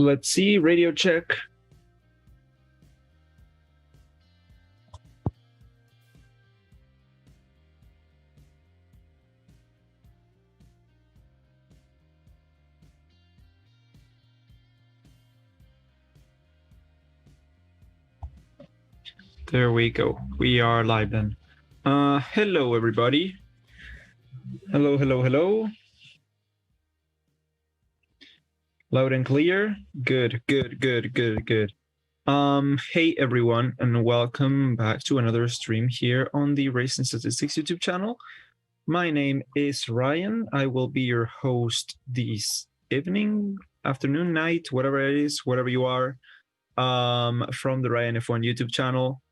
Let's see, radio check. There we go. We are live then. Hello, everybody. Hello, hello, hello. Loud and clear. Good, good, good, good, good. Hey, everyone, and welcome back to another stream here on the Racing Statistics YouTube channel. My name is Ryan. I will be your host this evening, afternoon, night, whatever it is, whatever you are, from the Ryan F1 YouTube channel.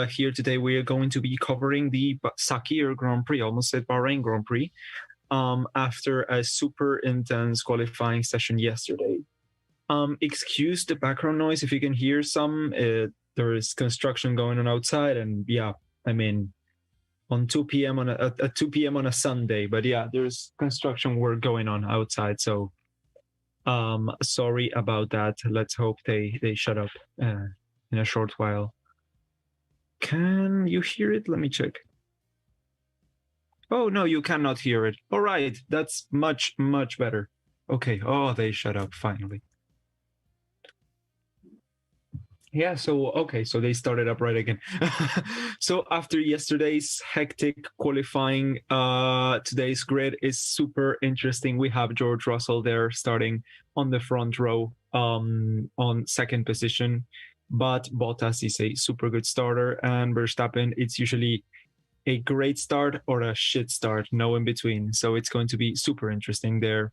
Here today we are going to be covering the Sakhir Grand Prix, almost said Bahrain Grand Prix, after a super intense qualifying session yesterday. Excuse the background noise if you can hear some. There is construction going on outside, and yeah, I mean, on 2 p.m. at 2 p.m. on a Sunday, but yeah, there's construction work going on outside, so sorry about that. Let's hope they shut up in a short while. Can you hear it? Let me check. Oh, no, you cannot hear it. All right, that's much, much better. Okay, oh, they shut up, finally. Yeah, so they started up right again. So after yesterday's hectic qualifying, today's grid is super interesting. We have George Russell there starting on the front row, on second position. But Bottas is a super good starter, and Verstappen, it's usually a great start or a shit start, no in between. So it's going to be super interesting there.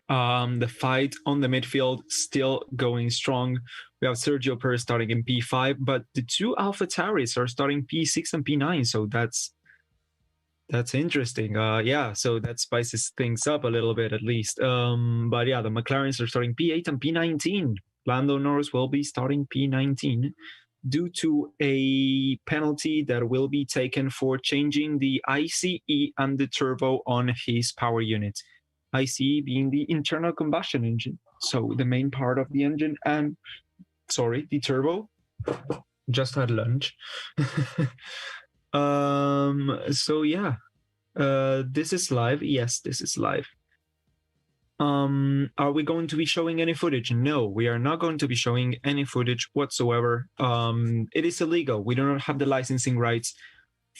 The fight on the midfield still going strong. We have Sergio Perez starting in P5, but the two AlphaTauris are starting P6 and P9, so that's interesting. Yeah, so that spices things up a little bit at least. But yeah, the McLarens are starting P8 and P19. Lando Norris will be starting P19 due to a penalty that will be taken for changing the ICE and the turbo on his power unit. ICE being the internal combustion engine, so the main part of the engine, and the turbo. Just had lunch. So yeah, this is live. Yes, this is live. Are we going to be showing any footage? No, we are not going to be showing any footage whatsoever. It is illegal. We do not have the licensing rights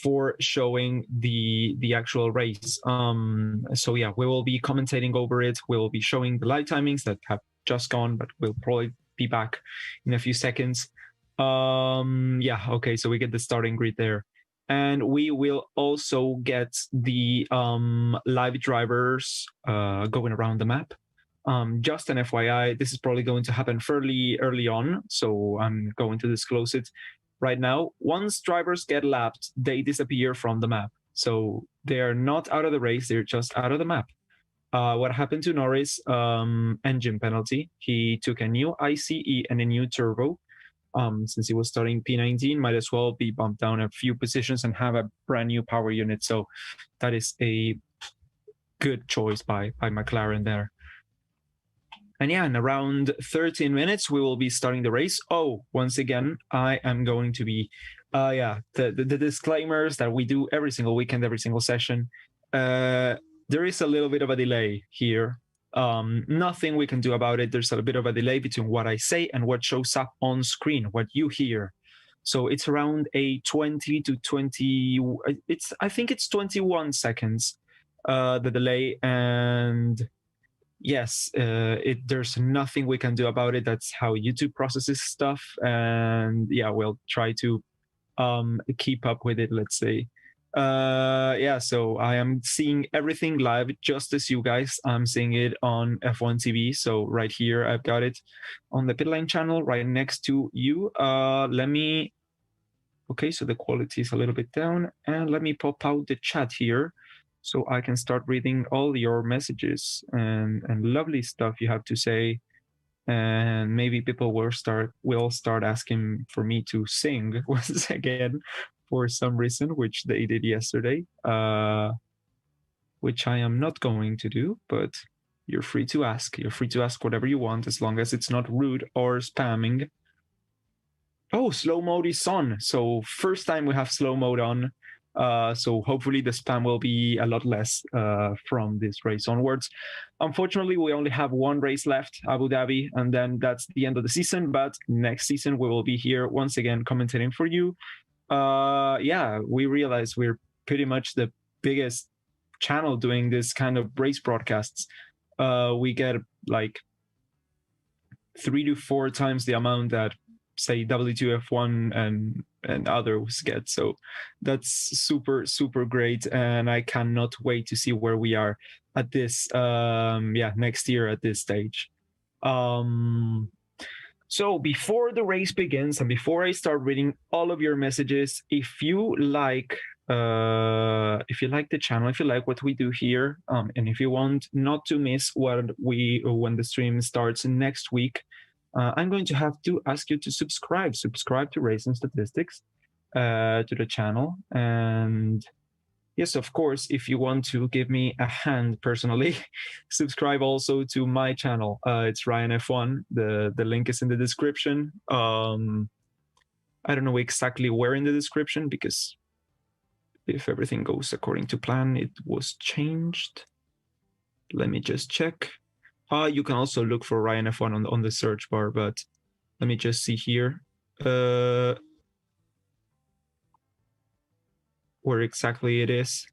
for showing the actual race. So yeah, we will be commentating over it. We will be showing the live timings that have just gone, but we'll probably be back in a few seconds. Yeah, okay, so we get the starting grid there. And we will also get the live drivers going around the map. Just an FYI, this is probably going to happen fairly early on, so I'm going to disclose it right now. Once drivers get lapped, they disappear from the map. So they're not out of the race, they're just out of the map. What happened to Norris? Engine penalty. He took a new ICE and a new turbo. Since he was starting P19, might as well be bumped down a few positions and have a brand new power unit. So that is a good choice by McLaren there. And yeah, in around 13 minutes, we will be starting the race. Oh, once again, I am going to be, the disclaimers that we do every single weekend, every single session. There is a little bit of a delay here. Nothing we can do about it. There's a bit of a delay between what I say and what shows up on screen, what you hear. So it's around a 20 to 20, I think it's 21 seconds, the delay. And yes, there's nothing we can do about it. That's how YouTube processes stuff. And yeah, we'll try to keep up with it, let's say. Yeah, so I am seeing everything live just as you guys. I'm seeing it on F1 TV. So right here, I've got it on the Pitline channel right next to you. Okay, so the quality is a little bit down, and let me pop out the chat here so I can start reading all your messages and lovely stuff you have to say. And maybe people will start asking for me to sing once again for some reason, which they did yesterday, which I am not going to do, but you're free to ask. You're free to ask whatever you want, as long as it's not rude or spamming. Oh, slow mode is on. So first time we have slow mode on. So hopefully the spam will be a lot less from this race onwards. Unfortunately, we only have one race left, Abu Dhabi, and then that's the end of the season. But next season, we will be here once again commentating for you. Yeah, we realize we're pretty much the biggest channel doing this kind of race broadcasts. We get like 3 to 4 times the amount that, say, W2F1 and others get. So that's super, super great. And I cannot wait to see where we are at this, next year at this stage. So before the race begins and before I start reading all of your messages, if you like the channel, if you like what we do here, and if you want not to miss when the stream starts next week, I'm going to have to ask you to subscribe to Racing Statistics, to the channel. And yes, of course, if you want to give me a hand personally, subscribe also to my channel. It's Ryan F1. The link is in the description. I don't know exactly where in the description, because if everything goes according to plan, it was changed. Let me just check. You can also look for Ryan F1 on the search bar, but let me just see here. Where exactly it is.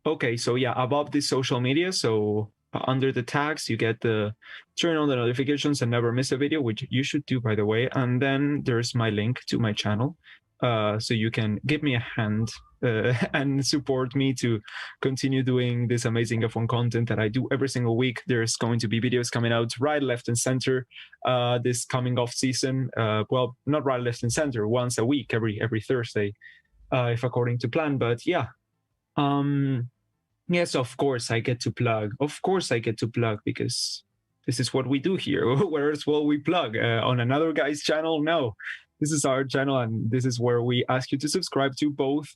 Okay, so yeah, above the social media, so under the tags, you get the turn on the notifications and never miss a video, which you should do, by the way. And then there's my link to my channel, so you can give me a hand and support me to continue doing this amazing F1 content that I do every single week. There's going to be videos coming out right, left, and center this coming off season. Well, not right, left, and center, once a week, every Thursday, if according to plan. But yeah, yes, of course I get to plug. Of course I get to plug, because this is what we do here. Where else will we plug? On another guy's channel? No. This is our channel, and this is where we ask you to subscribe to both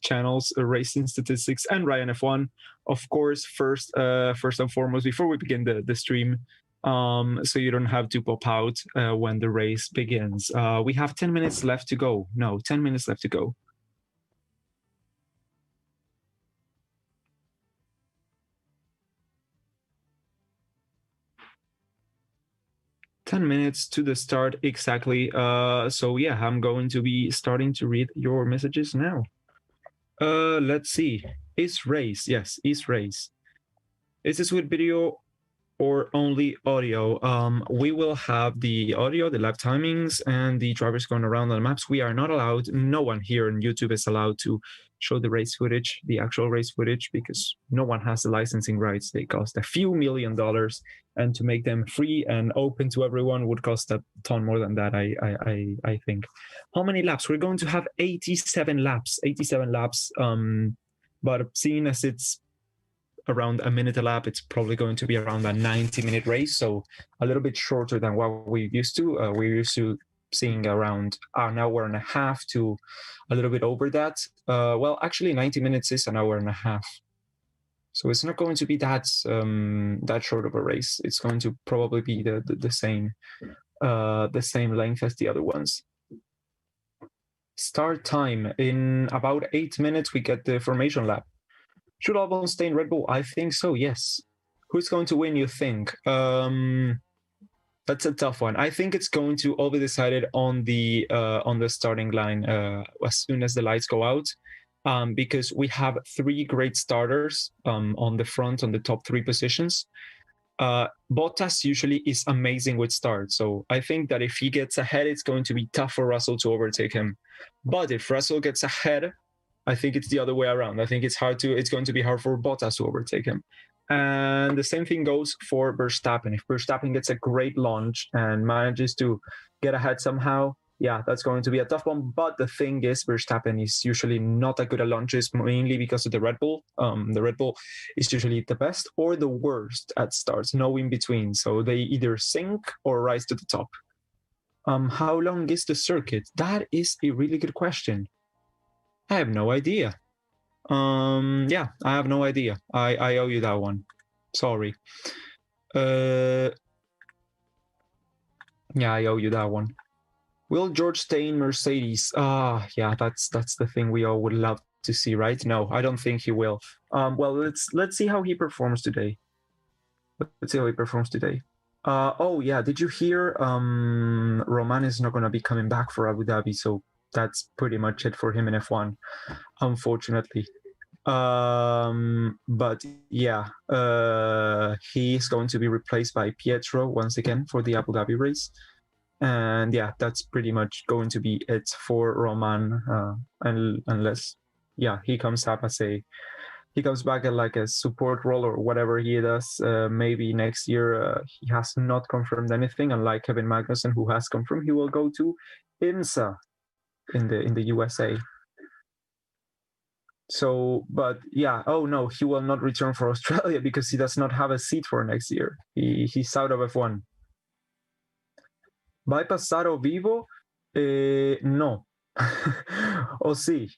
channels, Racing Statistics and Ryan F1. Of course, first and foremost, before we begin the stream, so you don't have to pop out when the race begins. We have 10 minutes left to go. No, 10 minutes left to go. Minutes to the start exactly. So yeah, I'm going to be starting to read your messages now. Let's see. Is race? Yes, is race. Is this with video or only audio? We will have the audio, the lap timings, and the drivers going around on the maps. We are not allowed, no one here on YouTube is allowed to show the race footage, the actual race footage, because no one has the licensing rights. They cost a few $1 million, and to make them free and open to everyone would cost a ton more than that, I think. How many laps? We're going to have 87 laps. But seeing as it's around a minute a lap, it's probably going to be around a 90-minute race, so a little bit shorter than what we used to. We're used to seeing around an hour and a half to a little bit over that. Well, actually 90 minutes is an hour and a half, so it's not going to be that short of a race. It's going to probably be the same length as the other ones. Start time in about 8 minutes. We get the formation lap. Should Albon stay in Red Bull? I think so, yes. Who's going to win, you think? That's a tough one. I think it's going to all be decided on the starting line as soon as the lights go out, because we have 3 great starters on the front, on the top 3 positions. Bottas usually is amazing with starts, so I think that if he gets ahead, it's going to be tough for Russell to overtake him. But if Russell gets ahead, I think it's the other way around. I think it's going to be hard for Bottas to overtake him. And the same thing goes for Verstappen. If Verstappen gets a great launch and manages to get ahead somehow, yeah, that's going to be a tough one. But the thing is, Verstappen is usually not that good at launches, mainly because of the Red Bull. The Red Bull is usually the best or the worst at starts, no in between. So they either sink or rise to the top. How long is the circuit? That is a really good question. I have no idea. Yeah, I have no idea. I owe you that one. Sorry. Yeah, I owe you that one. Will George stay in Mercedes? Yeah, that's the thing we all would love to see, right? No, I don't think he will. Well, let's see how he performs today. Let's see how he performs today. Oh yeah, did you hear? Roman is not gonna be coming back for Abu Dhabi, so that's pretty much it for him in F1, unfortunately. But yeah, he's going to be replaced by Pietro once again for the Abu Dhabi race. And yeah, that's pretty much going to be it for Roman, unless he comes back at like a support role or whatever he does. Maybe next year. He has not confirmed anything, unlike Kevin Magnussen, who has confirmed he will go to IMSA in the USA. So, but yeah, oh no, he will not return for Australia because he does not have a seat for next year. He's out of F1. ¿Va a pasar ao vivo? No. O sí.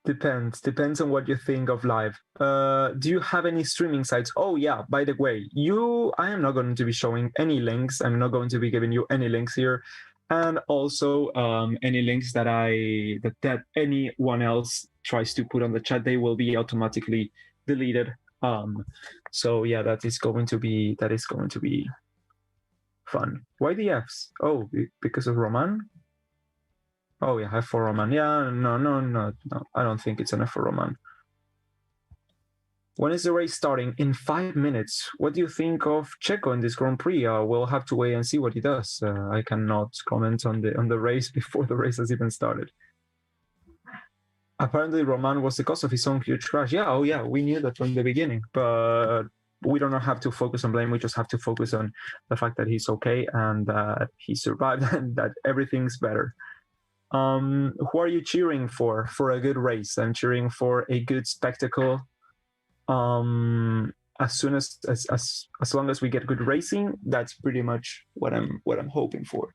Depends on what you think of live. Do you have any streaming sites? Oh yeah, by the way, I am not going to be showing any links. I'm not going to be giving you any links here. And also any links that anyone else tries to put on the chat, they will be automatically deleted. So yeah, that is going to be fun. Why the Fs? Oh, because of Roman? Oh yeah, F for Roman. Yeah, no. I don't think it's an F for Roman. When is the race starting? In 5 minutes. What do you think of Checo in this Grand Prix? We'll have to wait and see what he does. I cannot comment on the race before the race has even started. Apparently, Roman was the cause of his own huge crash. Yeah, oh yeah, we knew that from the beginning, but we don't have to focus on blame. We just have to focus on the fact that he's okay and that he survived and that everything's better. Who are you cheering for a good race? I'm cheering for a good spectacle. As long as we get good racing, that's pretty much what I'm hoping for.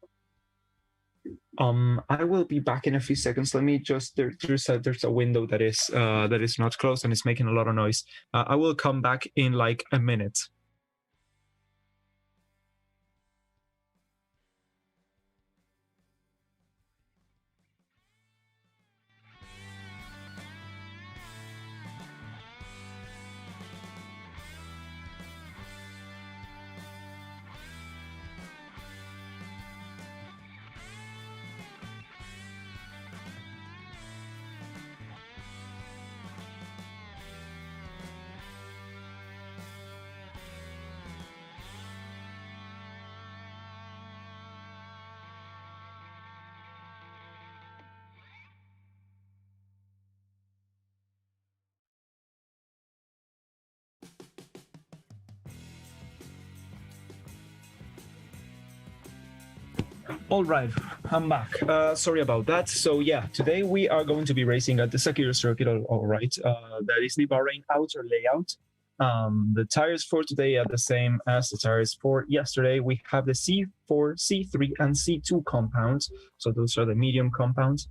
I will be back in a few seconds. Let me just there's a window that is not closed and it's making a lot of noise. I will come back in like a minute. All right, I'm back. Sorry about that. So yeah, today we are going to be racing at the Sakhir circuit. All right, that is the Bahrain outer layout. The tires for today are the same as the tires for yesterday. We have the C4, C3, and C2 compounds. So those are the medium compounds.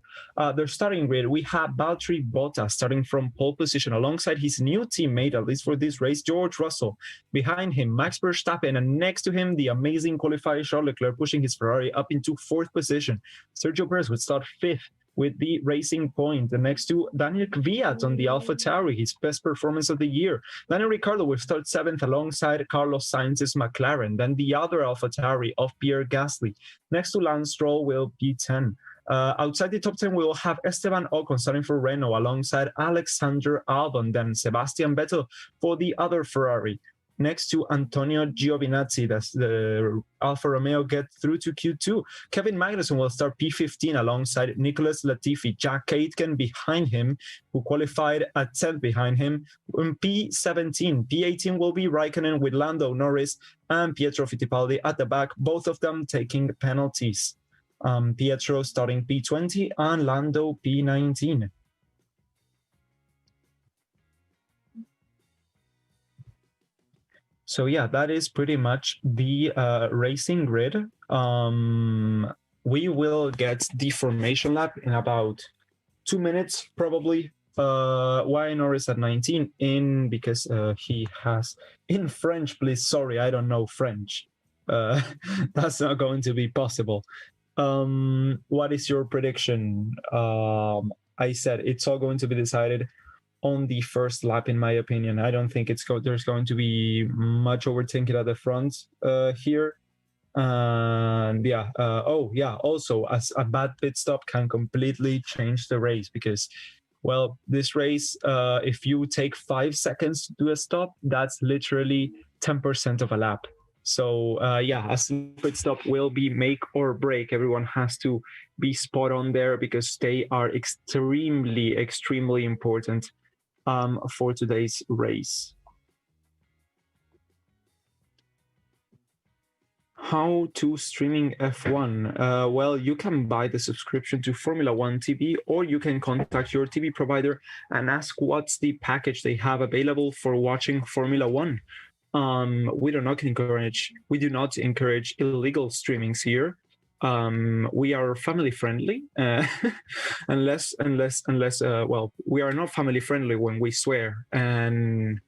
Their starting grid, we have Valtteri Bottas starting from pole position alongside his new teammate, at least for this race, George Russell. Behind him, Max Verstappen, and next to him, the amazing qualifier Charles Leclerc pushing his Ferrari up into 4th position. Sergio Perez would start 5th with the Racing Point. The next to Daniel Kvyat on the AlphaTauri, his best performance of the year. Daniel Ricciardo will start 7th alongside Carlos Sainz's McLaren. Then the other AlphaTauri of Pierre Gasly. Next to Lance Stroll will be 10. Outside the top 10, we will have Esteban Ocon starting for Renault alongside Alexander Albon. Then Sebastian Vettel for the other Ferrari. Next to Antonio Giovinazzi, that's the Alfa Romeo get through to Q2. Kevin Magnussen will start P15 alongside Nicholas Latifi. Jack Aitken behind him, who qualified at 10th behind him. In P17, P18 will be Raikkonen with Lando Norris and Pietro Fittipaldi at the back, both of them taking penalties. Pietro starting P20 and Lando P19. So yeah, that is pretty much the racing grid. We will get the formation lap in about 2 minutes probably. Why Norris at 19? Because he has in French, please. Sorry, I don't know French. That's not going to be possible. What is your prediction? I said it's all going to be decided on the first lap, in my opinion. I don't think there's going to be much overtaking at the front here. And yeah, also, as a bad pit stop can completely change the race, because, well, this race, if you take 5 seconds to do a stop, that's literally 10% of a lap. So a pit stop will be make or break. Everyone has to be spot on there, because they are extremely, extremely important for today's race. How to streaming F1? Well, you can buy the subscription to Formula One TV, or you can contact your TV provider and ask what's the package they have available for watching Formula One. We do not encourage illegal streamings here. We are family friendly, unless we are not family friendly when we swear, and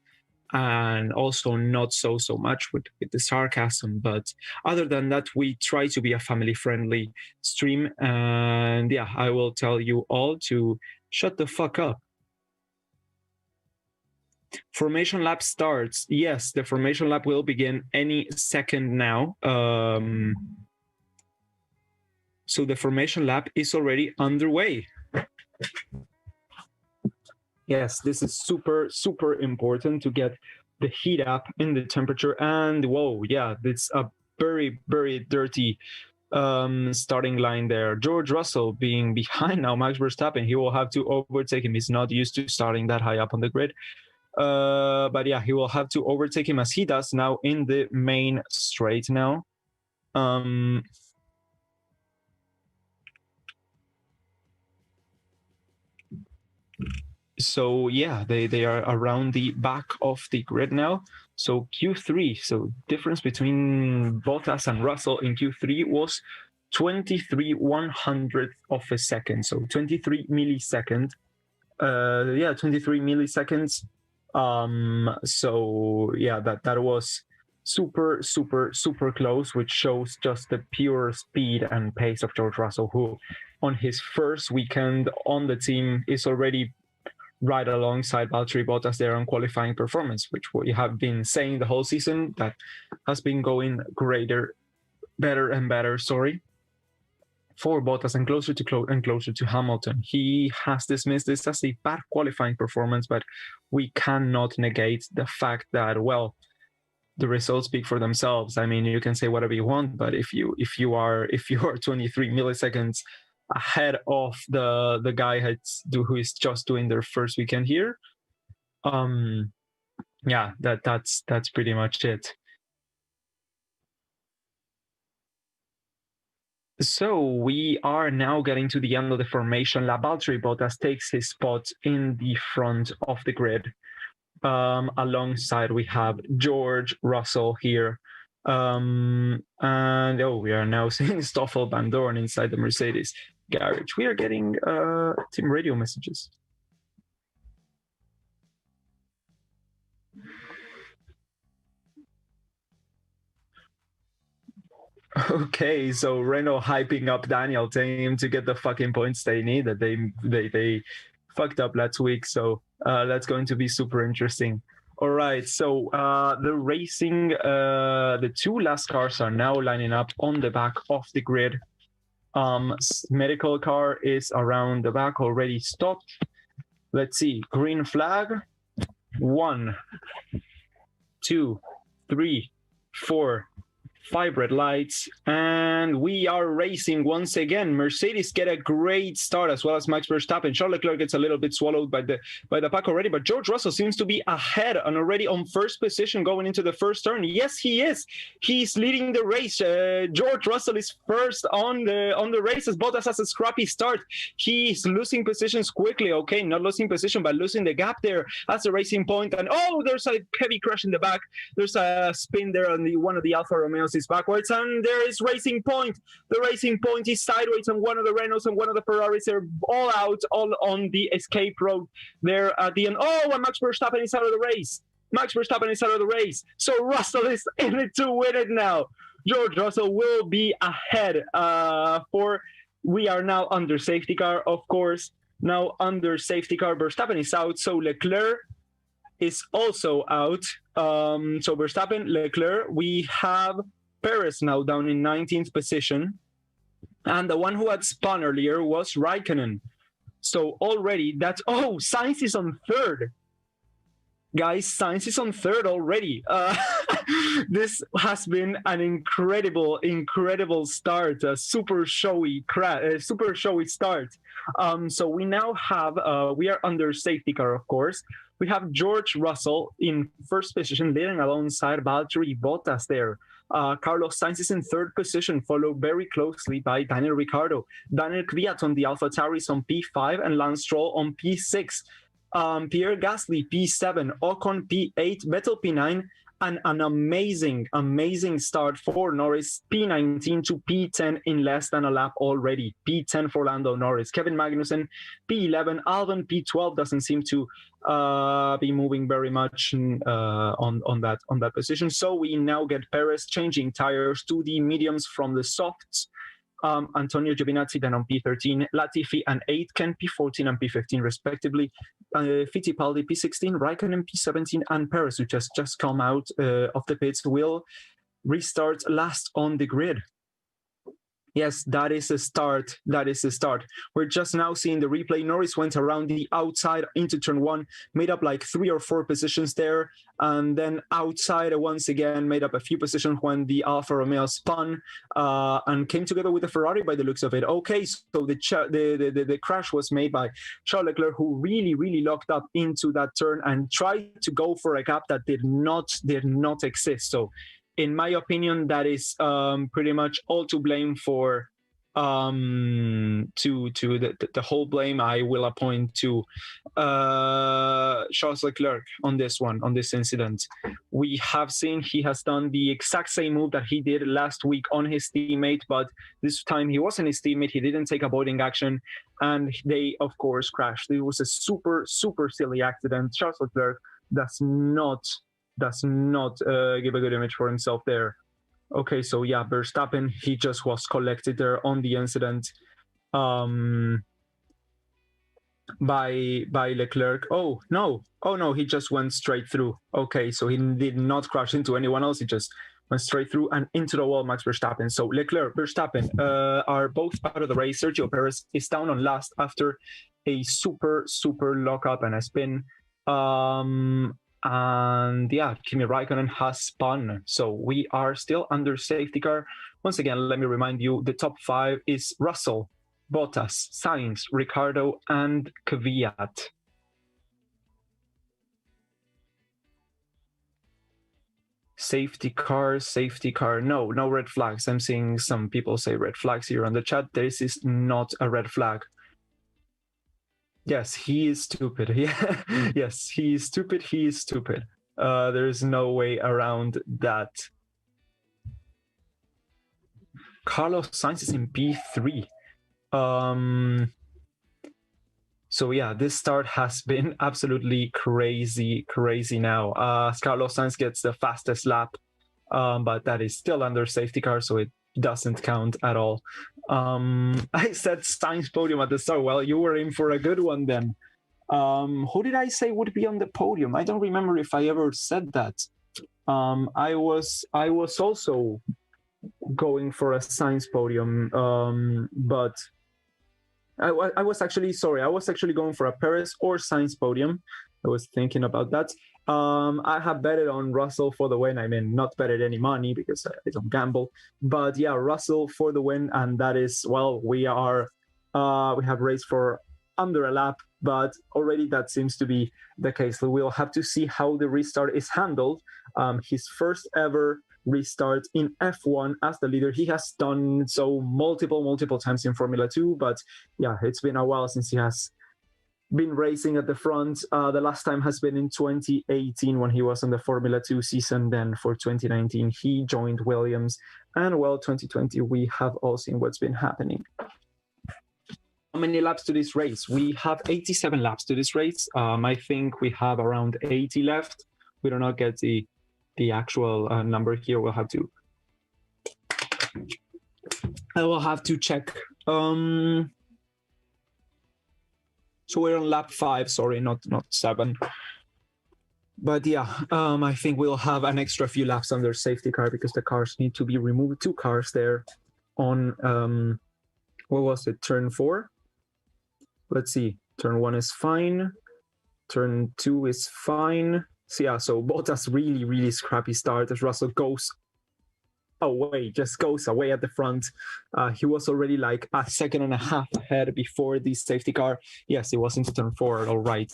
also not so much with the sarcasm. But other than that, we try to be a family friendly stream. And yeah, I will tell you all to shut the fuck up. Formation lap starts. Yes, the formation lap will begin any second now. So the formation lap is already underway. Yes, this is super, super important to get the heat up in the temperature. And whoa, yeah, it's a very, very dirty starting line there. George Russell being behind now Max Verstappen. He will have to overtake him. He's not used to starting that high up on the grid. But yeah, he will have to overtake him as he does now in the main straight now. So yeah, they are around the back of the grid now. So Q3, so difference between Bottas and Russell in Q3 was 23/100th of a second, so 23 milliseconds. 23 milliseconds. So yeah, that was super, super, super close, which shows just the pure speed and pace of George Russell, who on his first weekend on the team is already right alongside Valtteri Bottas there on qualifying performance, which we have been saying the whole season, that has been going better and better, for Bottas, and closer to Hamilton. He has dismissed this as a bad qualifying performance, but we cannot negate the fact that, well, the results speak for themselves. I mean, you can say whatever you want, but if you are 23 milliseconds ahead of the guy who is just doing their first weekend here, yeah, that's pretty much it. So we are now getting to the end of the formation lap. Valtteri Bottas takes his spot in the front of the grid. Alongside we have George Russell here. And we are now seeing Stoffel Van Dorn inside the Mercedes garage. We are getting team radio messages. Okay, so Renault hyping up Daniel, telling him to get the fucking points they need, that they fucked up last week. So that's going to be super interesting. All right, so the racing, the two last cars are now lining up on the back of the grid. Medical car is around the back, already stopped. Let's see, green flag. 1, 2, 3, 4, 5 red lights, and we are racing once again. Mercedes get a great start, as well as Max Verstappen. Charles Leclerc gets a little bit swallowed by the pack already, but George Russell seems to be ahead and already on first position going into the first turn. Yes, he is. He's leading the race. George Russell is first on the race, as Bottas has a scrappy start. He's losing positions quickly. Okay, not losing position, but losing the gap there at the racing point. And there's a heavy crash in the back. There's a spin there on one of the Alfa Romeos is backwards, and there is Racing Point. The Racing Point is sideways on one of the Renaults and one of the Ferraris. They're all out, all on the escape road there at the end. Oh, and Max Verstappen is out of the race. Max Verstappen is out of the race. So Russell is in it to win it now. George Russell will be ahead we are now under safety car, of course. Now under safety car, Verstappen is out, so Leclerc is also out. So Verstappen, Leclerc, we have Perez now down in 19th position. And the one who had spun earlier was Raikkonen. So already that's, oh, Sainz is on third. Guys, Sainz is on third already. This has been an incredible start, a super showy start. So we now have, we are under safety car, of course. We have George Russell in first position, leading alongside Valtteri Bottas there. Carlos Sainz is in third position, followed very closely by Daniel Ricciardo. Daniel Kvyat on the AlphaTauris on P5 and Lance Stroll on P6. Pierre Gasly P7, Ocon P8, Vettel P9, and an amazing start for Norris, P19 to P10 in less than a lap already. P10 for Lando Norris. Kevin Magnussen P11, Albon P12 doesn't seem to be moving very much on that position. So we now get Perez changing tires to the mediums from the softs. Antonio Giovinazzi then on P13, Latifi and Aitken P14 and P15 respectively, Fittipaldi P16, Raikkonen P17, and Perez, who just come out of the pits, will restart last on the grid. Yes, that is a start. We're just now seeing the replay. Norris went around the outside into turn one, made up like 3 or 4 positions there, and then outside once again made up a few positions when the Alfa Romeo spun and came together with the Ferrari by the looks of it. Okay, so the crash was made by Charles Leclerc, who really locked up into that turn and tried to go for a gap that did not exist. So in my opinion, that is pretty much all to blame for the whole blame I will appoint to Charles Leclerc on this incident. We have seen he has done the exact same move that he did last week on his teammate, but this time he wasn't his teammate. He didn't take avoiding action, and they of course crashed. It was a super silly accident. Charles Leclerc does not give a good image for himself there. Okay, so yeah, Verstappen, he just was collected there on the incident by Leclerc. Oh no, he just went straight through. Okay, so he did not crash into anyone else. He just went straight through and into the wall, Max Verstappen. So Leclerc, Verstappen are both out of the race. Sergio Perez is down on last after a super lockup and a spin. And yeah, Kimi Raikkonen has spun. So we are still under safety car. Once again, let me remind you, the top 5 is Russell, Bottas, Sainz, Ricciardo, and Kvyat. Safety car. No red flags. I'm seeing some people say red flags here on the chat. This is not a red flag. Yes, he is stupid. Yeah. Yes, he is stupid. There is no way around that. Carlos Sainz is in P3. So yeah, this start has been absolutely crazy now. Carlos Sainz gets the fastest lap, but that is still under safety car, so it doesn't count at all. I said Sainz podium at the start. Well, you were in for a good one then. Who did I say would be on the podium? I don't remember if I ever said that. I was also going for a Sainz podium, but I was actually going for a Perez or Sainz podium. I was thinking about that. I have betted on Russell for the win. I mean, not betted any money because I don't gamble. But yeah, Russell for the win, and that is, well, we have raced for under a lap, but already that seems to be the case. So we'll have to see how the restart is handled. His first ever restart in F1 as the leader. He has done so multiple times in Formula 2, but yeah, it's been a while since he has been racing at the front. The last time has been in 2018 when he was in the Formula 2 season. Then for 2019, he joined Williams. And well, 2020, we have all seen what's been happening. How many laps to this race? We have 87 laps to this race. I think we have around 80 left. We do not get the actual number here. We'll have to. I will have to check. So we're on lap 5. Sorry, not 7. But yeah, I think we'll have an extra few laps under safety car because the cars need to be removed. 2 cars there on what was it? Turn 4. Let's see. Turn 1 is fine. Turn 2 is fine. So yeah, so Bottas really scrappy start as Russell goes away at the front. He was already like a second and a half ahead before the safety car. Yes, it was into turn 4. All right.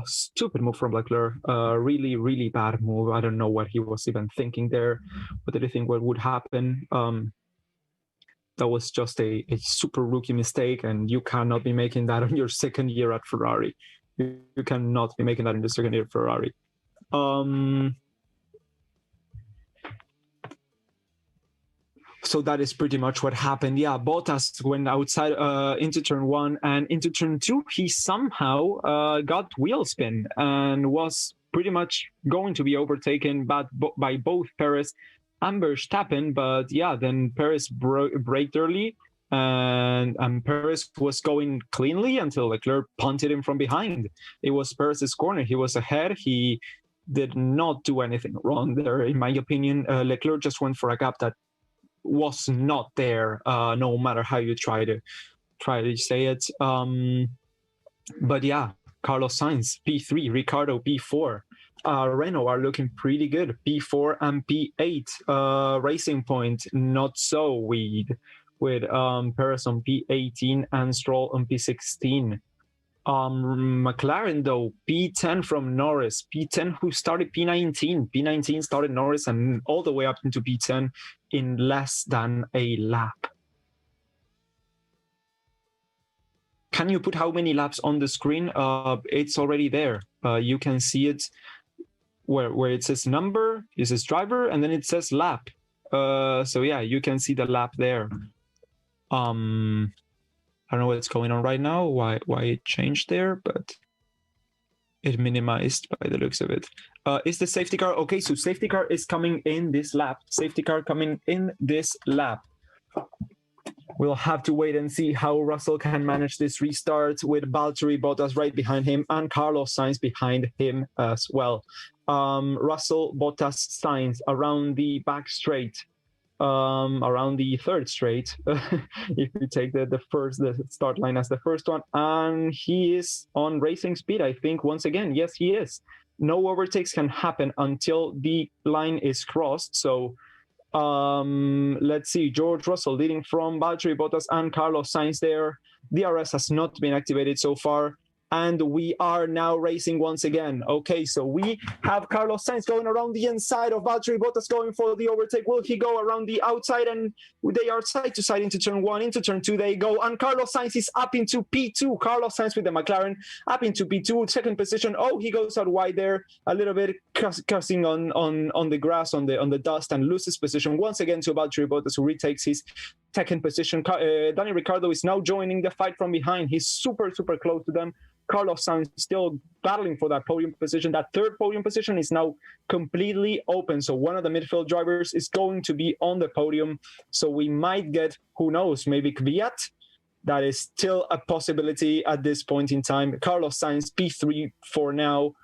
Stupid move from Leclerc. Really bad move. I don't know what he was even thinking there. What did he think what would happen? That was just a super rookie mistake, and you cannot be making that on your second year at Ferrari. You cannot be making that in the second year at Ferrari. So that is pretty much what happened. Yeah, Bottas went outside into turn 1 and into turn 2. He somehow got wheel spin and was pretty much going to be overtaken by both Perez and Verstappen. But yeah, then Perez braked early and Perez was going cleanly until Leclerc punted him from behind. It was Perez's corner. He was ahead. He did not do anything wrong there, in my opinion. Leclerc just went for a gap that was not there, no matter how you try to say it. But yeah, Carlos Sainz P3, Ricciardo P4, Renault are looking pretty good, P4 and P8. Racing Point not so with Perez on P18 and Stroll on P16. McLaren though, P10 from Norris, P10 who started P19. P19 started Norris and all the way up into P10 in less than a lap. Can you put how many laps on the screen? It's already there. You can see it where it says number, it says driver, and then it says lap. So yeah, you can see the lap there. I don't know what's going on right now, why it changed there, but it minimized by the looks of it. Is the safety car? Okay, so safety car is coming in this lap. Safety car coming in this lap. We'll have to wait and see how Russell can manage this restart with Valtteri Bottas right behind him and Carlos Sainz behind him as well. Russell, Bottas, Sainz around the back straight. Around the third straight, if you take the start line as the first one, and he is on racing speed, I think, once again. Yes, he is. No overtakes can happen until the line is crossed. So let's see, George Russell leading from Valtteri Bottas and Carlos Sainz there. DRS has not been activated so far. And we are now racing once again. Okay, so we have Carlos Sainz going around the inside of Valtteri Bottas going for the overtake. Will he go around the outside? And they are side to side into turn 1, into turn 2 they go. And Carlos Sainz is up into P2. Carlos Sainz with the McLaren up into P2, second position. Oh, he goes out wide there, a little bit cussing on the grass, on the dust, and loses position once again to Valtteri Bottas, who retakes his second position. Daniel Ricciardo is now joining the fight from behind. He's super close to them. Carlos Sainz still battling for that podium position. That third podium position is now completely open. So one of the midfield drivers is going to be on the podium. So we might get, who knows, maybe Kvyat. That is still a possibility at this point in time. Carlos Sainz, P3 for now,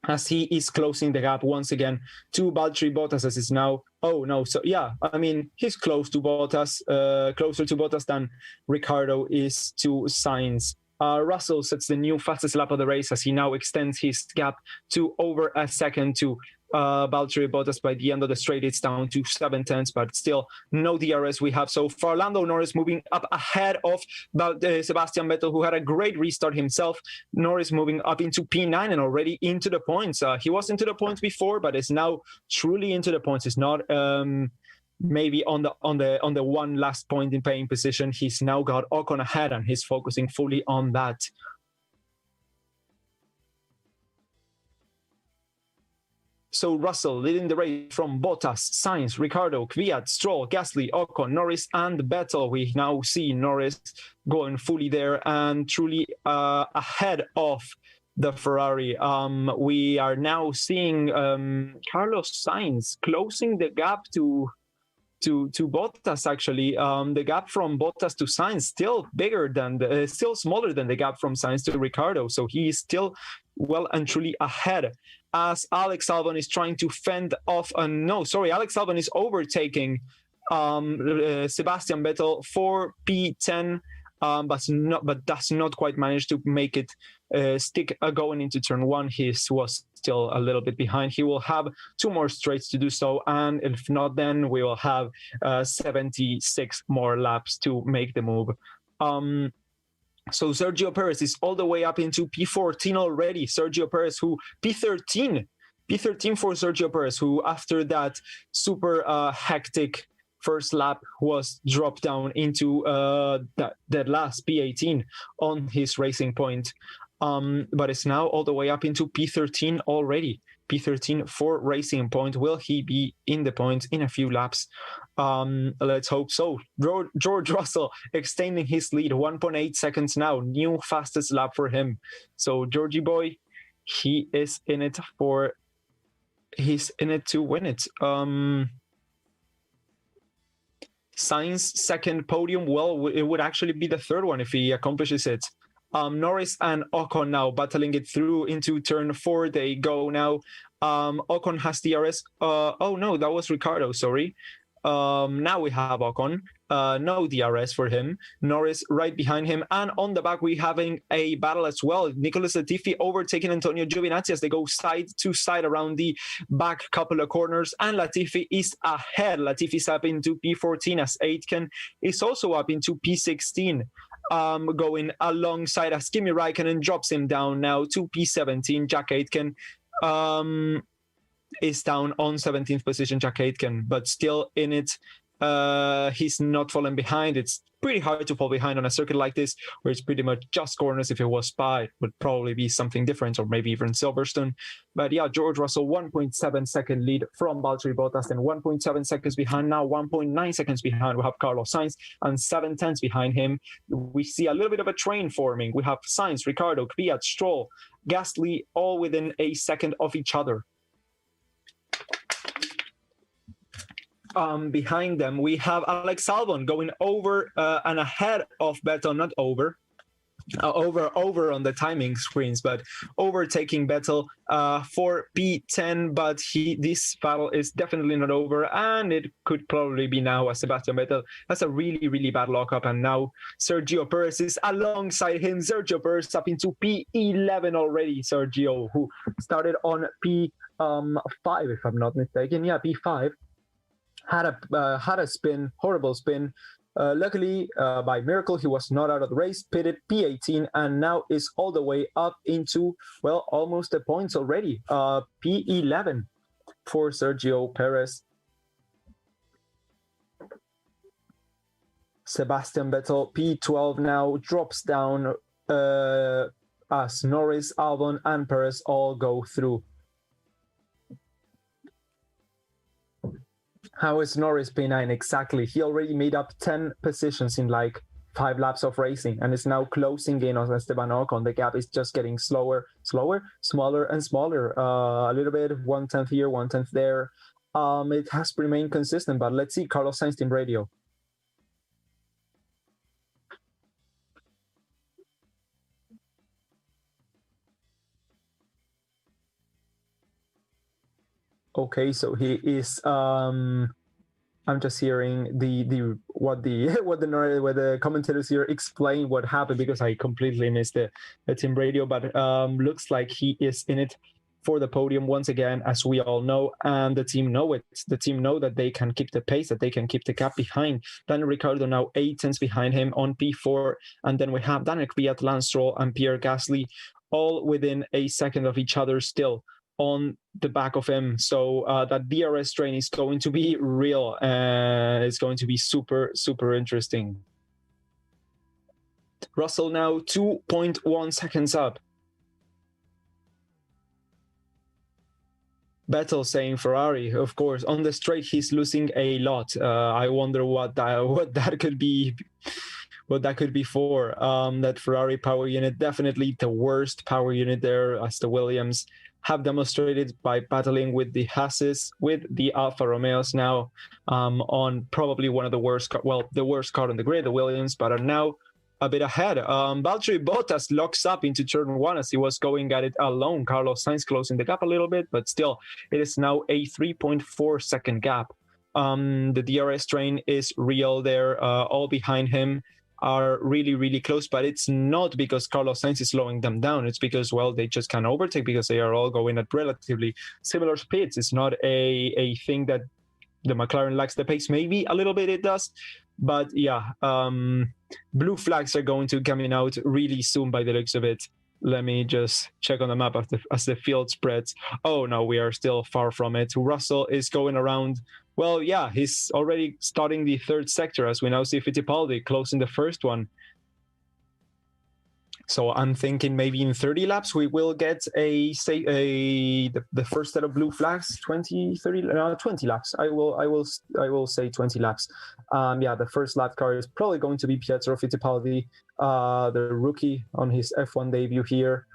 as he is closing the gap once again to Valtteri Bottas, as is now. Oh, no. So, yeah, I mean, he's close to Bottas, closer to Bottas than Ricciardo is to Sainz. Russell sets the new fastest lap of the race as he now extends his gap to over a second to Valtteri Bottas. By the end of the straight, it's down to 7/10, but still no DRS we have so far. Lando Norris moving up ahead of Sebastian Vettel, who had a great restart himself. Norris moving up into P9 and already into the points. He was into the points before, but is now truly into the points. It's not maybe on the one last point in paying position. He's now got Ocon ahead, and he's focusing fully on that. So Russell leading the race from Bottas, Sainz, Ricciardo, Kvyat, Stroll, Gasly, Ocon, Norris, and Vettel. We now see Norris going fully there and truly ahead of the Ferrari. We are now seeing Carlos Sainz closing the gap to Bottas. Actually, the gap from Bottas to Sainz still smaller than the gap from Sainz to Ricciardo. So he is still well and truly ahead, as Alex Albon is trying to fend off. Alex Albon is overtaking Sebastian Vettel for P10, but does not quite manage to make it stick going into turn one. He was still a little bit behind. He will have 2 more straights to do so, and if not, then we will have 76 more laps to make the move. So Sergio Perez is all the way up into P14 already. Sergio Perez, who P13 for Sergio Perez, who after that super hectic first lap was dropped down into that last P18 on his Racing Point. But it's now all the way up into P13 already. P13 for Racing Point. Will he be in the points in a few laps? Let's hope so. George Russell extending his lead, 1.8 seconds now. New fastest lap for him. So Georgie boy, he's in it to win it. Sainz second podium. Well, it would actually be the third one if he accomplishes it. Norris and Ocon now battling it through into turn 4. They go now. Ocon has DRS. Oh no, that was Ricciardo, sorry. Now we have Ocon. No DRS for him. Norris right behind him. And on the back, we're having a battle as well. Nicholas Latifi overtaking Antonio Giovinazzi as they go side to side around the back couple of corners. And Latifi is ahead. Latifi's up into P14 as Aitken is also up into P16. Going alongside as Kimi Räikkönen drops him down now to P17. Jack Aitken is down on 17th position, Jack Aitken, but still in it. He's not falling behind. It's pretty hard to fall behind on a circuit like this, where it's pretty much just corners. If it was Spa, it would probably be something different, or maybe even Silverstone. But yeah, George Russell, 1.7 second lead from Valtteri Bottas, and 1.7 seconds behind now, 1.9 seconds behind. We have Carlos Sainz, and 7/10 behind him. We see a little bit of a train forming. We have Sainz, Ricciardo, Kvyat, Stroll, Gasly, all within a second of each other. Behind them, we have Alex Albon going over and ahead of Vettel, not over on the timing screens, but overtaking Vettel for P10. But this battle is definitely not over, and it could probably be now, as Sebastian Vettel has a really, really bad lockup, and now Sergio Perez is alongside him. Sergio Perez up into P11 already. Sergio, who started on P5, if I'm not mistaken. Yeah, P5. Had a spin, horrible spin. Luckily, by miracle, he was not out of the race, pitted P18, and now is all the way up into, well, almost the points already. P11 for Sergio Perez. Sebastian Vettel, P12 now, drops down as Norris, Albon, and Perez all go through. How is Norris P9 exactly? He already made up 10 positions in like 5 laps of racing, and is now closing in on Esteban Ocon. The gap is just getting smaller, and smaller. A little bit, 1/10 here, 1/10 there. It has remained consistent, but let's see Carlos Sainz team radio. Okay, so he is. I'm just hearing what the commentators here explain what happened, because I completely missed the team radio. But looks like he is in it for the podium once again, as we all know, and the team know it. The team know that they can keep the pace, that they can keep the gap behind. Daniel Ricciardo now 8/10 behind him on P4, and then we have Daniel Kvyat, Lance Stroll, and Pierre Gasly all within a second of each other still. on the back of him. So that DRS train is going to be real, and it's going to be super, super interesting. Russell now 2.1 seconds up. Vettel saying Ferrari, of course, on the straight he's losing a lot. I wonder what that could be. What that could be for. That Ferrari power unit, definitely the worst power unit there, as the Williams have demonstrated by battling with the Haas's, with the Alfa Romeos now, on probably one of the worst, the worst car on the grid, the Williams, but are now a bit ahead. Valtteri Bottas locks up into turn one as he was going at it alone. Carlos Sainz closing the gap a little bit, but still, it is now a 3.4 second gap. The DRS train is real there. All behind him are really, really close, but it's not because Carlos Sainz is slowing them down. It's because, well, they just can't overtake because they are all going at relatively similar speeds. It's not a thing that the McLaren lacks the pace. Maybe a little bit it does, but yeah, blue flags are going to coming out really soon by the looks of it. Let me just check on the map as the field spreads. Oh no, we are still far from it. Russell is going around. Well, yeah, he's already starting the third sector as we now see Fittipaldi closing the first one. So I'm thinking maybe in 30 laps we will get the first set of blue flags. 20 laps. I will say 20 laps. Yeah, the first lap car is probably going to be Pietro Fittipaldi, the rookie on his F1 debut here,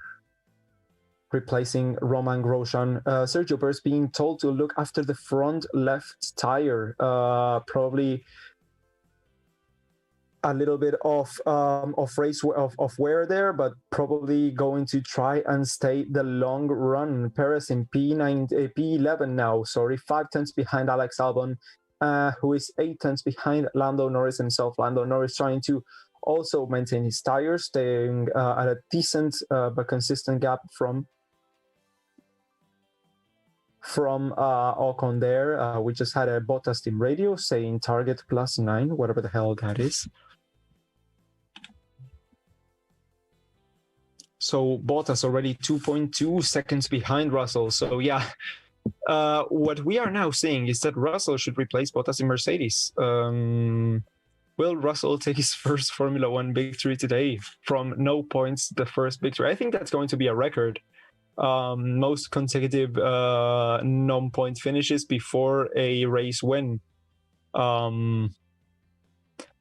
replacing Romain Grosjean. Sergio Perez being told to look after the front left tire, probably a little bit of wear there, but probably going to try and stay the long run. Perez in P11 now, 5 tenths behind Alex Albon, who is 8 tenths behind Lando Norris himself. Lando Norris trying to also maintain his tires, staying at a decent but consistent gap from Ocon there. We just had a Bottas team radio saying target +9, whatever the hell that is. So Bottas already 2.2 seconds behind Russell. So yeah, what we are now seeing is that Russell should replace Bottas in Mercedes. Will Russell take his first Formula One victory today from no points, the first victory? I think that's going to be a record. Most consecutive non-point finishes before a race win.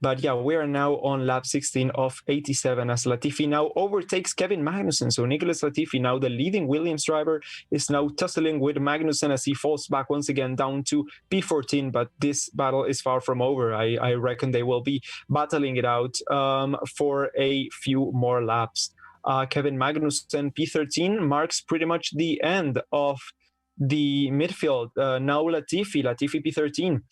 But yeah, we are now on lap 16 of 87 as Latifi now overtakes Kevin Magnussen. So Nicholas Latifi, now the leading Williams driver, is now tussling with Magnussen as he falls back once again down to P14. But this battle is far from over. I reckon they will be battling it out for a few more laps. Kevin Magnussen, P13, marks pretty much the end of the midfield. Now Latifi P13.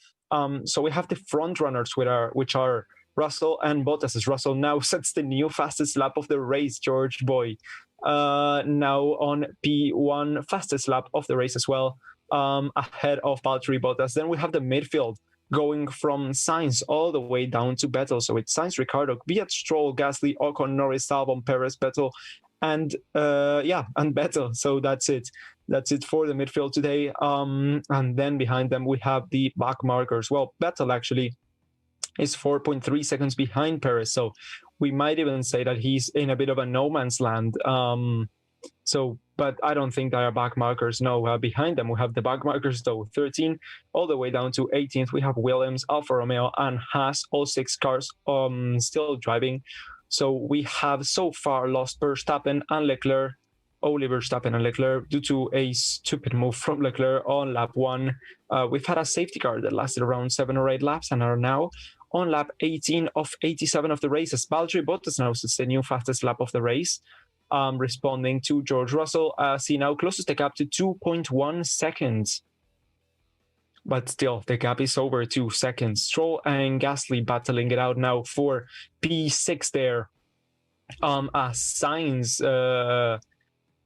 So we have the front runners, which are Russell and Bottas. As Russell now sets the new fastest lap of the race, George Boy. Now on P1, fastest lap of the race as well, ahead of Valtteri Bottas. Then we have the midfield going from Sainz all the way down to Vettel. So it's Sainz, Ricciardo, Kvyat, Stroll, Gasly, Ocon, Norris, Albon, Perez, Vettel, and Vettel. So that's it. That's it for the midfield today. And then behind them, we have the back markers. Well, Vettel actually is 4.3 seconds behind Perez. So we might even say that he's in a bit of a no man's land. But I don't think there are back markers. No, behind them, we have the back markers, though, 13 all the way down to 18th. We have Williams, Alfa Romeo, and Haas, all 6 cars still driving. So we have so far lost Verstappen and Leclerc, Oliver Verstappen and Leclerc, due to a stupid move from Leclerc on lap 1. We've had a safety car that lasted around 7 or 8 laps and are now on lap 18 of 87 of the race, as Valtteri Bottas now sits the new fastest lap of the race, responding to George Russell as he now closes the gap to 2.1 seconds. But still, the gap is over 2 seconds. Stroll and Gasly battling it out now for P6 there. As Sainz,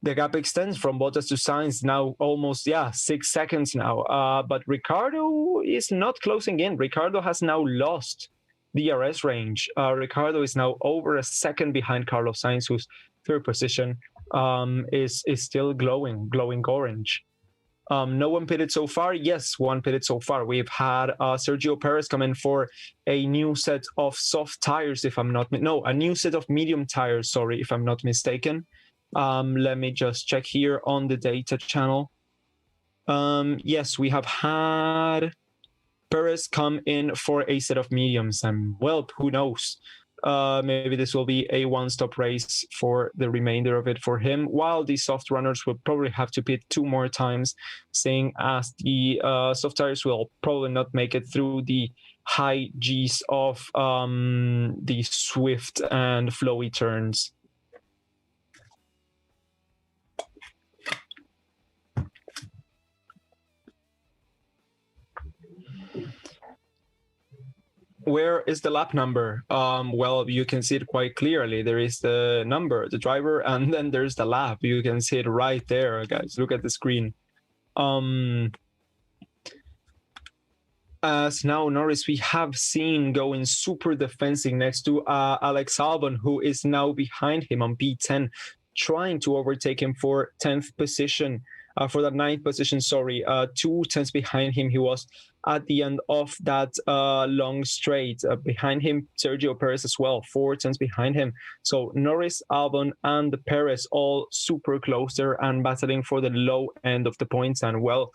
the gap extends from Bottas to Sainz now almost, 6 seconds now. But Ricciardo is not closing in. Ricciardo has now lost DRS range. Ricciardo is now over a second behind Carlos Sainz, who's third position. is still glowing orange. No one pitted so far. Yes, one pitted so far. We've had Sergio Perez come in for a new set of soft tires, if I'm not a new set of medium tires. Sorry, if I'm not mistaken. Let me just check here on the data channel. Yes, we have had Perez come in for a set of mediums, and well, who knows? Maybe this will be a one-stop race for the remainder of it for him, while the soft runners will probably have to pit 2 more times, seeing as the soft tires will probably not make it through the high Gs of the swift and flowy turns. Where is the lap number? Well, you can see it quite clearly. There is the number, the driver, and then there's the lap. You can see it right there, guys. Look at the screen. As now Norris we have seen going super defensive next to Alex Albon, who is now behind him on P10, trying to overtake him for 10th position. For that 9th position, sorry, 2 tenths behind him. He was at the end of that long straight. Behind him, Sergio Perez as well, 4 tenths behind him. So Norris, Albon, and Perez all super close there and battling for the low end of the points. And well,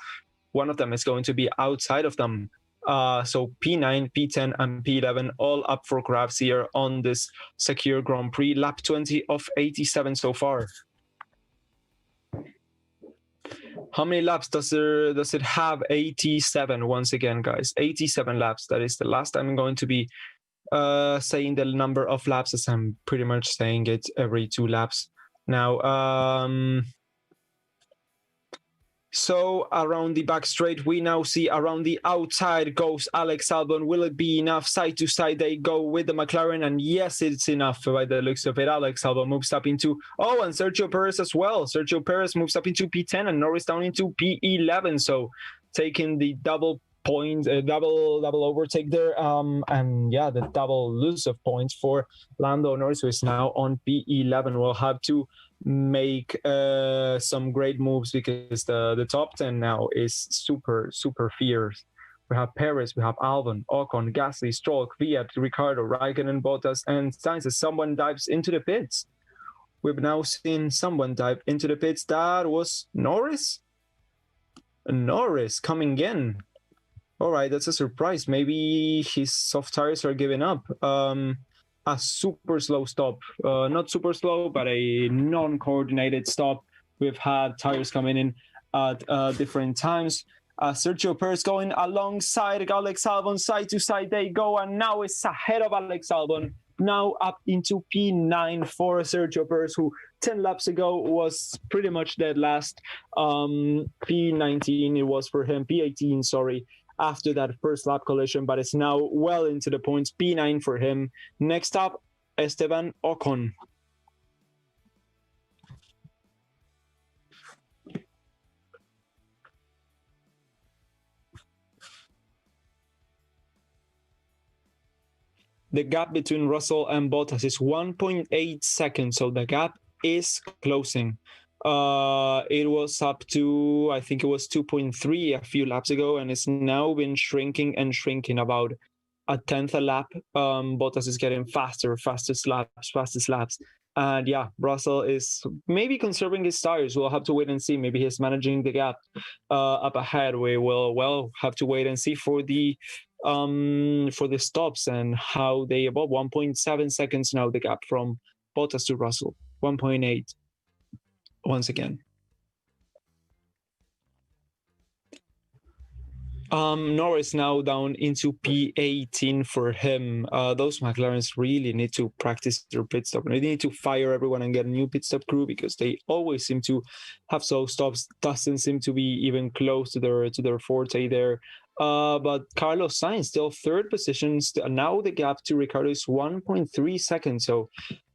one of them is going to be outside of them. So P9, P10, and P11 all up for grabs here on this Sakhir Grand Prix. Lap 20 of 87 so far. How many laps does it have? 87 once again, guys. 87 laps. That is the last time I'm going to be saying the number of laps, as I'm pretty much saying it every 2 laps now. So around the back straight, we now see around the outside goes Alex Albon. Will it be enough? Side to side they go with the McLaren, and yes, it's enough by the looks of it. Alex Albon moves up into, and Sergio Perez as well. Sergio Perez moves up into P10 and Norris down into P11. So taking the double overtake there, and yeah, the double lose of points for Lando Norris, who is now on P11. We'll have to make some great moves because the top 10 now is super fierce. We have Perez, we have Albon, Ocon, Gasly, Stroll, Kvyat, Ricciardo, Raikkonen, Bottas, and Sainz as someone dives into the pits. We've now seen someone dive into the pits. That was Norris coming in. All right, that's a surprise. Maybe his soft tires are giving up. A super slow stop. Not super slow, but a non-coordinated stop. We've had tires coming in at different times. Sergio Perez going alongside Alex Albon, side to side they go, and now it's ahead of Alex Albon. Now up into P9 for Sergio Perez, who 10 laps ago was pretty much dead last. P19 it was for him, P18, sorry, after that first lap collision, but it's now well into the points. P9 for him. Next up, Esteban Ocon. The gap between Russell and Bottas is 1.8 seconds, so the gap is closing. It was up to, I think it was 2.3 a few laps ago, and it's now been shrinking and shrinking, about a tenth a lap. Bottas is getting fastest laps. And yeah, Russell is maybe conserving his tires. We'll have to wait and see. Maybe he's managing the gap up ahead. We will have to wait and see for the stops and how they evolve. 1.7 seconds now, the gap from Bottas to Russell. 1.8 once again. Norris now down into P18 for him. Those McLarens really need to practice their pit stop. They need to fire everyone and get a new pit stop crew, because they always seem to have slow stops. Doesn't seem to be even close to their forte there. But Carlos Sainz still 3rd position. Now the gap to Ricciardo is 1.3 seconds. So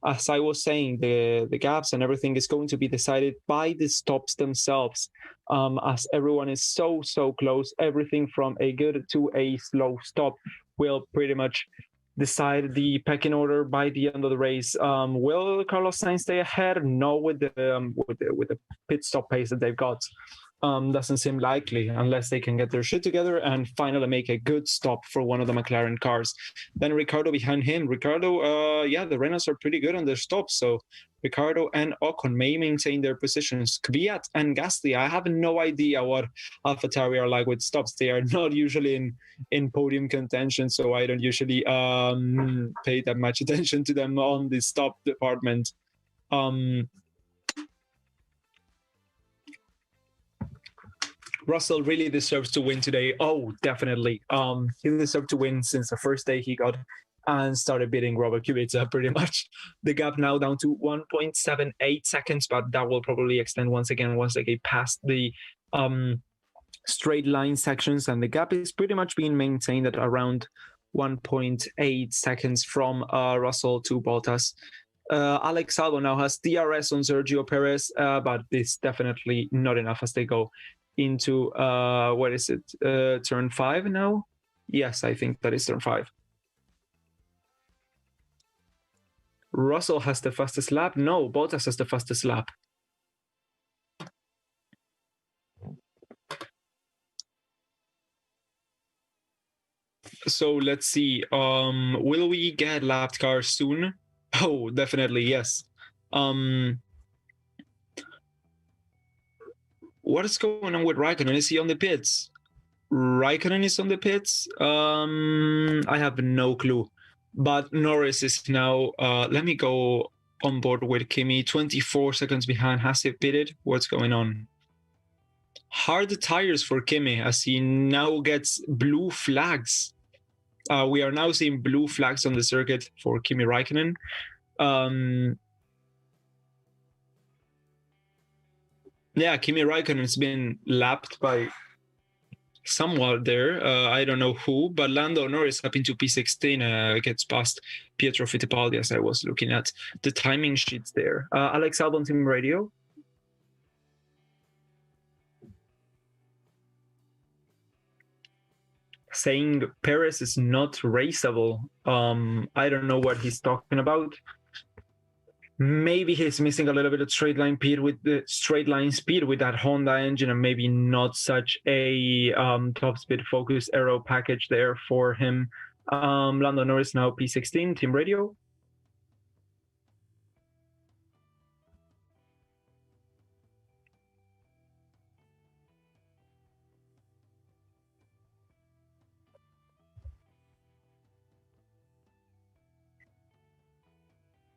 as I was saying, the gaps and everything is going to be decided by the stops themselves. As everyone is so close, everything from a good to a slow stop will pretty much decide the pecking order by the end of the race. Will Carlos Sainz stay ahead? No, with the pit stop pace that they've got. Doesn't seem likely unless they can get their shit together and finally make a good stop for one of the McLaren cars. Then Ricardo behind him. Ricardo, yeah, the Renaults are pretty good on their stops, so Ricardo and Ocon may maintain their positions. Kvyat and Gasly, I have no idea what AlphaTauri are like with stops. They are not usually in podium contention, so I don't usually pay that much attention to them on the stop department. Russell really deserves to win today. Oh, definitely. He deserved to win since the first day he got and started beating Robert Kubica pretty much. The gap now down to 1.78 seconds, but that will probably extend once again once they get past the straight line sections, and the gap is pretty much being maintained at around 1.8 seconds from Russell to Bottas. Alex Albon now has DRS on Sergio Perez, but it's definitely not enough as they go into what is it, turn 5 now? Yes, I think that is turn 5. Russell has the fastest lap. No, Bottas has the fastest lap. So let's see. Will we get lapped cars soon? Oh, definitely yes. What is going on with Raikkonen? Is he on the pits? Raikkonen is on the pits. I have no clue. But Norris is now. Let me go on board with Kimi. 24 seconds behind. Has he pitted? What's going on? Hard tires for Kimi as he now gets blue flags. We are now seeing blue flags on the circuit for Kimi Raikkonen. Yeah, Kimi Raikkonen's been lapped by someone there. I don't know who, but Lando Norris up into P16 gets past Pietro Fittipaldi as I was looking at the timing sheets there. Alex Albon, Team Radio. Saying Perez is not raceable. I don't know what he's talking about. Maybe he's missing a little bit of straight line speed with that Honda engine, and maybe not such a top speed focused aero package there for him. Lando Norris now P16, Team Radio.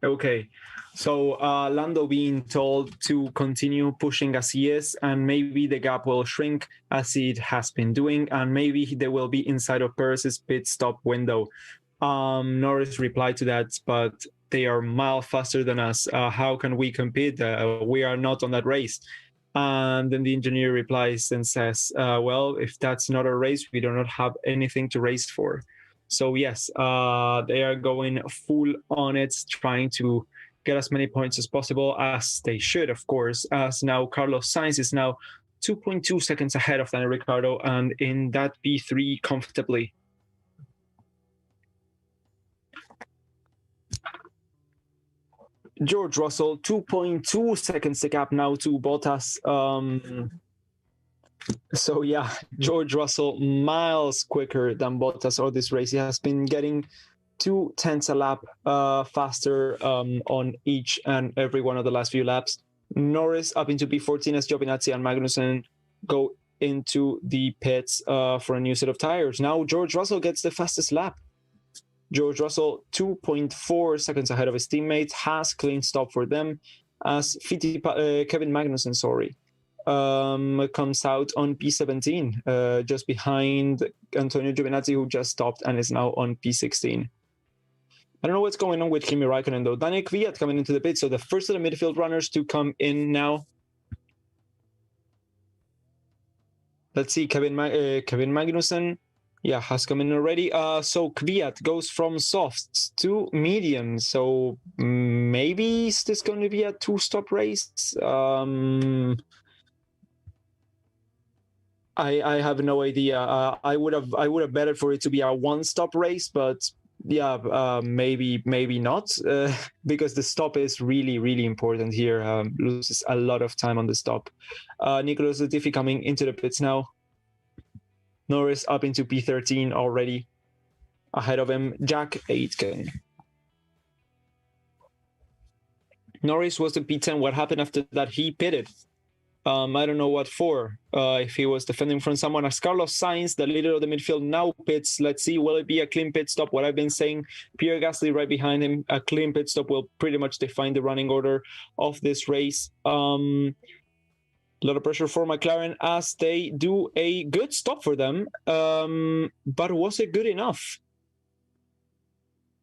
Okay, so Lando being told to continue pushing as he is, and maybe the gap will shrink as it has been doing, and maybe they will be inside of Perez's pit stop window. Norris replied to that, but they are miles faster than us. How can we compete? We are not on that race. And then the engineer replies and says, well, if that's not a race, we do not have anything to race for. So yes, they are going full on it, trying to get as many points as possible, as they should, of course, as now Carlos Sainz is now 2.2 seconds ahead of Daniel Ricciardo and in that P3 comfortably. George Russell, 2.2 seconds the gap now to Bottas. So yeah, George Russell miles quicker than Bottas all this race. He has been getting 0.2 a lap faster on each and every one of the last few laps. Norris up into P14 as Giovinazzi and Magnussen go into the pits for a new set of tires. Now George Russell gets the fastest lap. George Russell, 2.4 seconds ahead of his teammates, has clean stop for them as Kevin Magnussen, comes out on P17, just behind Antonio Giovinazzi, who just stopped and is now on P16. I don't know what's going on with Kimi Raikkonen, though. Daniel Kvyat coming into the pit, so the first of the midfield runners to come in now. Let's see, Kevin Magnussen, yeah, has come in already. So Kvyat goes from softs to medium. So maybe is this going to be a two-stop race? I have no idea. I would have betted for it to be a one-stop race, but yeah, maybe not, because the stop is really important here. Loses a lot of time on the stop. Nicholas Latifi coming into the pits now. Norris up into P13 already. Ahead of him, Jack Aitken. Norris was the P10. What happened after that? He pitted. I don't know what for. If he was defending from someone. As Carlos Sainz, the leader of the midfield, now pits. Let's see, will it be a clean pit stop? What I've been saying, Pierre Gasly right behind him. A clean pit stop will pretty much define the running order of this race. A lot of pressure for McLaren as they do a good stop for them. But was it good enough?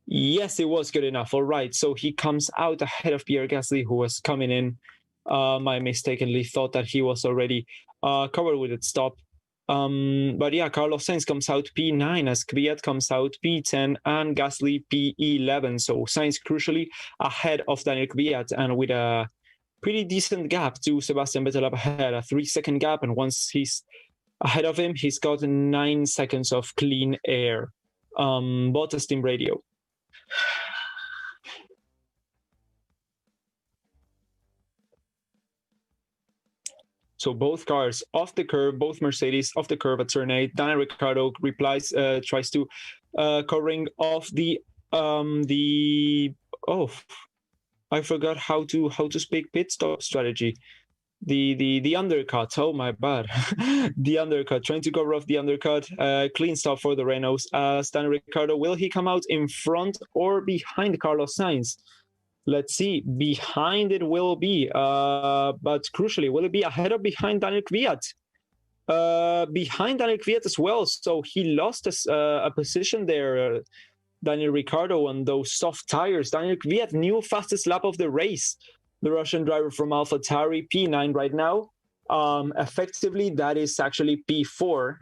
Yes, it was good enough. All right, so he comes out ahead of Pierre Gasly, who was coming in. I mistakenly thought that he was already covered with its stop. But yeah, Carlos Sainz comes out P9 as Kvyat comes out P10 and Gasly P11. So Sainz crucially ahead of Daniel Kvyat and with a pretty decent gap to Sebastian Vettel up ahead, a 3-second gap. And once he's ahead of him, he's got 9 seconds of clean air. Bottas team radio. So both cars off the curve, both Mercedes off the curve at turn 8. Daniel Ricciardo replies, tries to covering off the I forgot how to speak pit stop strategy. The undercut. Oh my bad. The undercut. Trying to cover off the undercut. Clean stop for the Renaults. Daniel Ricciardo, will he come out in front or behind Carlos Sainz? Let's see. Behind it will be, but crucially, will it be ahead or behind Daniel Kvyat? Behind Daniel Kvyat as well. So he lost a position there, Daniel Ricciardo, on those soft tires. Daniel Kvyat, new fastest lap of the race. The Russian driver from AlphaTauri, P9 right now. Effectively, that is actually P4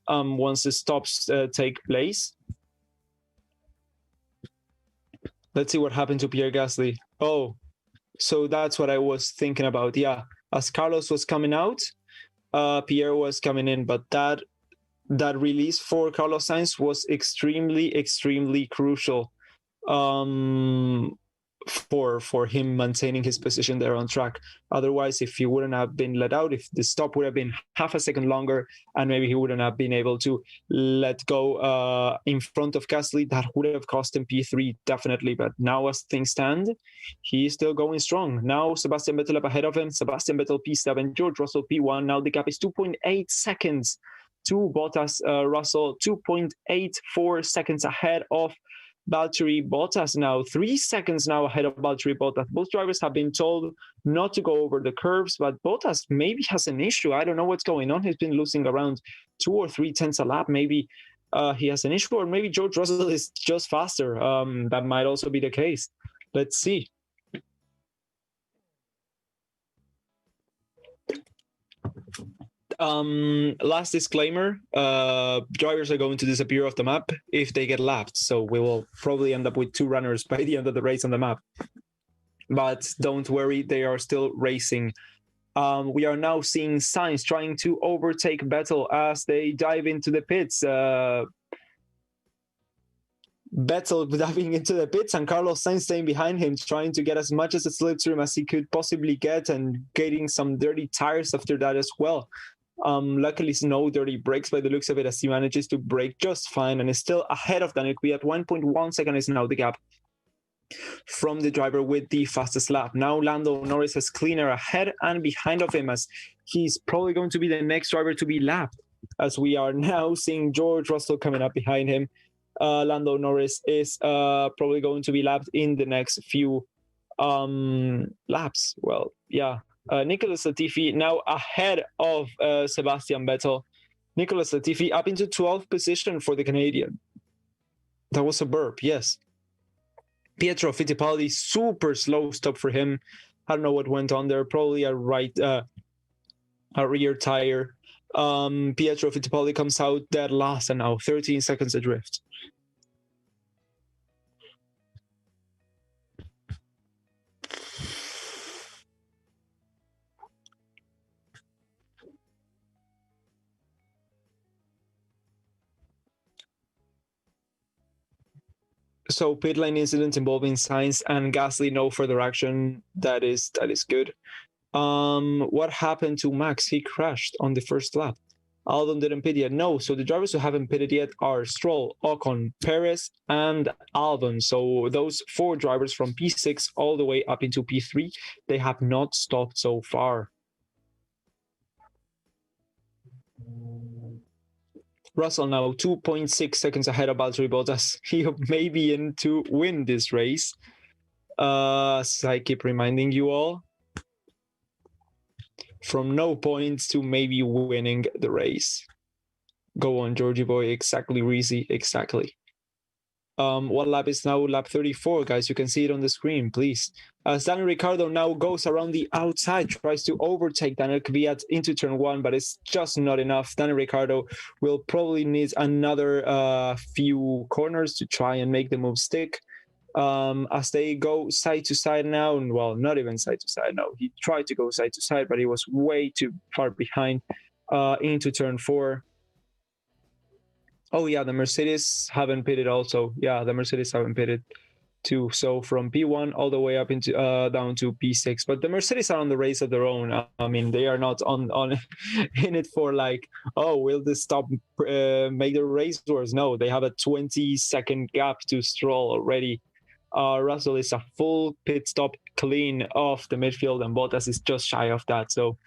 once the stops take place. Let's see what happened to Pierre Gasly. Oh, so that's what I was thinking about. Yeah, as Carlos was coming out, Pierre was coming in, but that release for Carlos Sainz was extremely crucial for him maintaining his position there on track. Otherwise, if he wouldn't have been let out, if the stop would have been half a second longer, and maybe he wouldn't have been able to let go in front of Gasly, that would have cost him P3 definitely. But now, as things stand, he's still going strong. Now Sebastian Vettel up ahead of him. Sebastian Vettel P7, George Russell P1. Now the gap is 2.8 seconds to Bottas. Russell 2.84 seconds ahead of Valtteri Bottas now, 3 seconds now ahead of Valtteri Bottas. Both drivers have been told not to go over the curves, but Bottas maybe has an issue. I don't know what's going on. He's been losing around 2 or 3 tenths a lap. Maybe he has an issue, or maybe George Russell is just faster. That might also be the case. Let's see. Last disclaimer, drivers are going to disappear off the map if they get lapped, so we will probably end up with 2 runners by the end of the race on the map, but don't worry, they are still racing. We are now seeing Sainz trying to overtake Vettel as they dive into the pits. Vettel diving into the pits and Carlos Sainz staying behind him, trying to get as much as a slipstream as he could possibly get and getting some dirty tires after that as well. Luckily, no dirty brakes by the looks of it, as he manages to brake just fine and is still ahead of Daniel Kvyat. 1.1 second is now the gap from the driver with the fastest lap. Now Lando Norris has cleaner ahead and behind of him, as he's probably going to be the next driver to be lapped, as we are now seeing George Russell coming up behind him. Lando Norris is probably going to be lapped in the next few laps. Well, yeah. Nicholas Latifi now ahead of Sebastian Vettel. Nicholas Latifi up into 12th position for the Canadian. That was a burp, yes. Pietro Fittipaldi, super slow stop for him. I don't know what went on there. Probably a rear tire. Pietro Fittipaldi comes out dead last and now 13 seconds adrift. So pit lane incident involving Sainz and Gasly, no further action. That is good. What happened to Max? He crashed on the first lap. Albon didn't pit yet. No, so the drivers who haven't pitted yet are Stroll, Ocon, Perez, and Albon. So those 4 drivers from P6 all the way up into P3, they have not stopped so far. Russell now 2.6 seconds ahead of Valtteri Bottas. He may be in to win this race. As I keep reminding you all, from no points to maybe winning the race. Go on, Georgie boy. Exactly, Reezy. Exactly. What lap is now? Lap 34, guys. You can see it on the screen, please. As Daniel Ricciardo now goes around the outside, tries to overtake Daniel Kvyat into turn 1, but it's just not enough. Daniel Ricciardo will probably need another few corners to try and make the move stick. As they go side to side now, and well, not even side to side. No, he tried to go side to side, but he was way too far behind into turn 4. Oh yeah, the Mercedes haven't pitted also. Yeah, the Mercedes haven't pitted too. So from P1 all the way up into down to P6. But the Mercedes are on the race of their own. I mean, they are not on in it for like, oh, will this stop make the race worse? No, they have a 20-second gap to Stroll already. Russell is a full pit stop clean off the midfield, and Bottas is just shy of that. So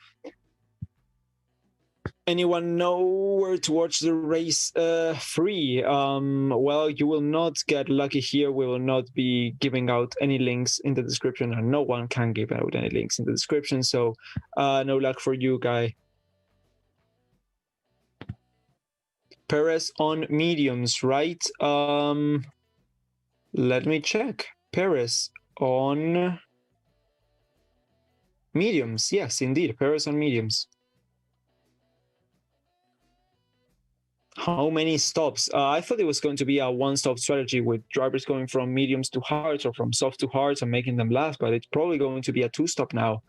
anyone know where to watch the race free? Well, you will not get lucky here. We will not be giving out any links in the description, and no one can give out any links in the description. So no luck for you, guy. Perez on mediums, right? Let me check. Perez on mediums. Yes, indeed. Perez on mediums. How many stops? I thought it was going to be a one-stop strategy with drivers going from mediums to hards or from soft to hards and making them last, but it's probably going to be a 2-stop now,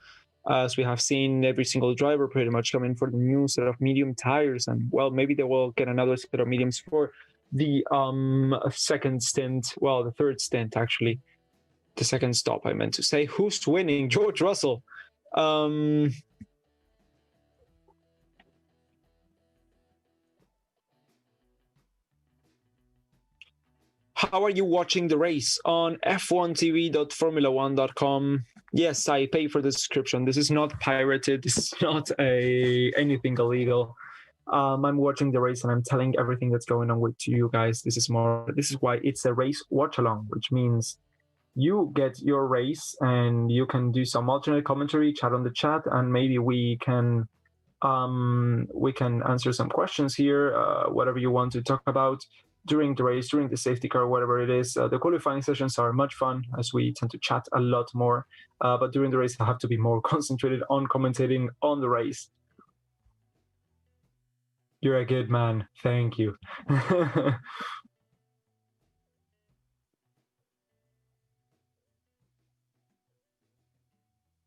as we have seen every single driver pretty much come in for the new set of medium tires, and well, maybe they will get another set of mediums for the second stint, well, the third stint actually, the second stop I meant to say. Who's winning? George Russell. How are you watching the race? On f1tv.formula1.com. Yes, I pay for the subscription. This is not pirated. This is not anything illegal. I'm watching the race and I'm telling everything that's going on to you guys. This is why it's a race watch along, which means you get your race and you can do some alternate commentary, chat on the chat, and maybe we can answer some questions here, whatever you want to talk about during the race, during the safety car, whatever it is. The qualifying sessions are much fun as we tend to chat a lot more, but during the race I have to be more concentrated on commentating on the race. You're a good man. Thank you.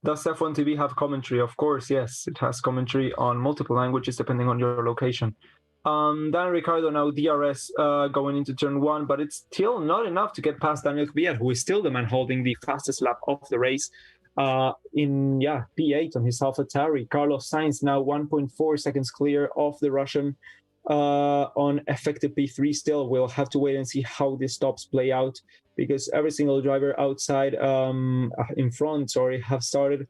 Does F1 TV have commentary? Of course, yes. It has commentary on multiple languages depending on your location. Daniel Ricciardo now DRS going into turn 1, but it's still not enough to get past Daniel Kvyat, who is still the man holding the fastest lap of the race in P8 on his AlphaTauri. Carlos Sainz now 1.4 seconds clear of the Russian on effective P3 still. We'll have to wait and see how these stops play out, because every single driver outside in front, have started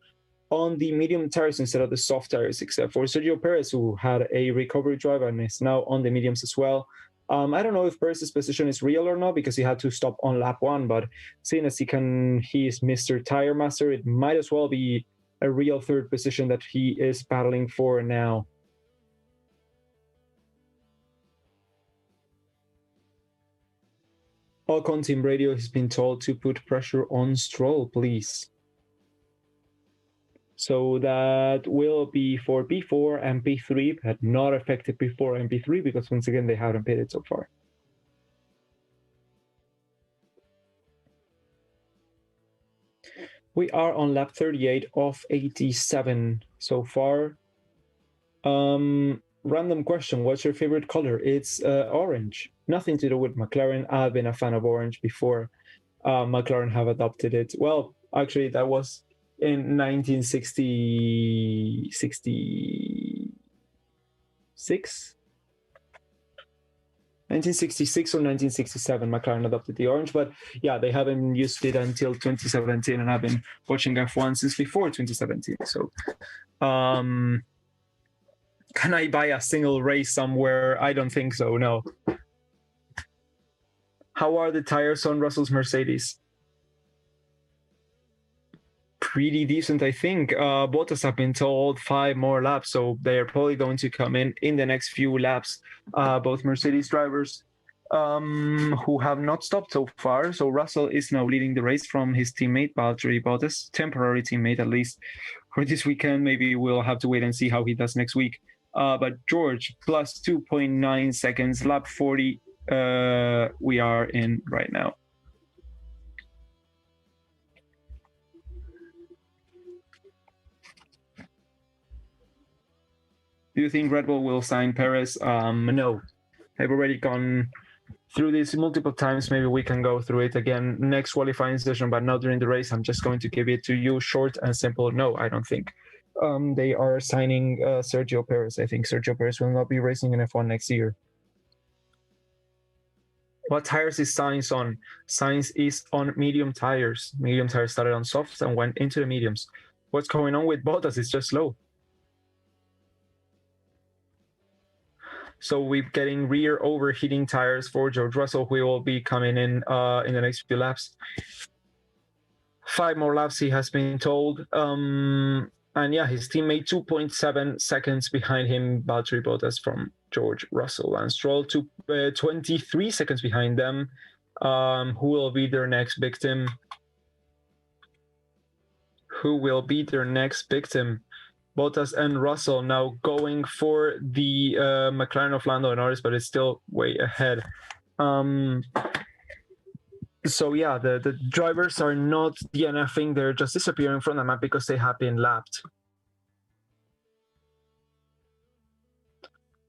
on the medium tires instead of the soft tires, except for Sergio Perez, who had a recovery drive and is now on the mediums as well. I don't know if Perez's position is real or not, because he had to stop on lap 1, but seeing as he is Mr. Tire Master, it might as well be a real third position that he is battling for now. Ocon Team Radio has been told to put pressure on Stroll, please. So that will be for P4 and P3, but not effective P4 and P3, because once again, they haven't pitted so far. We are on lap 38 of 87 so far. Random question, what's your favorite color? It's orange. Nothing to do with McLaren. I've been a fan of orange before. McLaren have adopted it. Well, actually, that was in 1966. 1966 or 1967, McLaren adopted the orange, but yeah, they haven't used it until 2017, and I've been watching F1 since before 2017. So, can I buy a single race somewhere? I don't think so, no. How are the tires on Russell's Mercedes? Pretty decent, I think. Bottas have been told 5 more laps, so they're probably going to come in the next few laps. Both Mercedes drivers who have not stopped so far. So Russell is now leading the race from his teammate Valtteri Bottas, temporary teammate at least for this weekend. Maybe we'll have to wait and see how he does next week. But George plus 2.9 seconds, lap 40. We are in right now. Do you think Red Bull will sign Perez? No. I've already gone through this multiple times. Maybe we can go through it again next qualifying session, but not during the race. I'm just going to give it to you short and simple. No, I don't think. They are signing Sergio Perez. I think Sergio Perez will not be racing in F1 next year. What tires is Sainz on? Sainz is on medium tires. Medium tires started on softs and went into the mediums. What's going on with Bottas? It's just slow. So we're getting rear overheating tires for George Russell, who will be coming in the next few laps. 5 more laps, he has been told. And yeah, his teammate 2.7 seconds behind him, Valtteri Bottas from George Russell and Stroll, 23 seconds behind them. Who will be their next victim? Who will be their next victim? Bottas and Russell now going for the McLaren of Lando Norris, but it's still way ahead. So yeah, the drivers are not DNFing, they're just disappearing from the map because they have been lapped.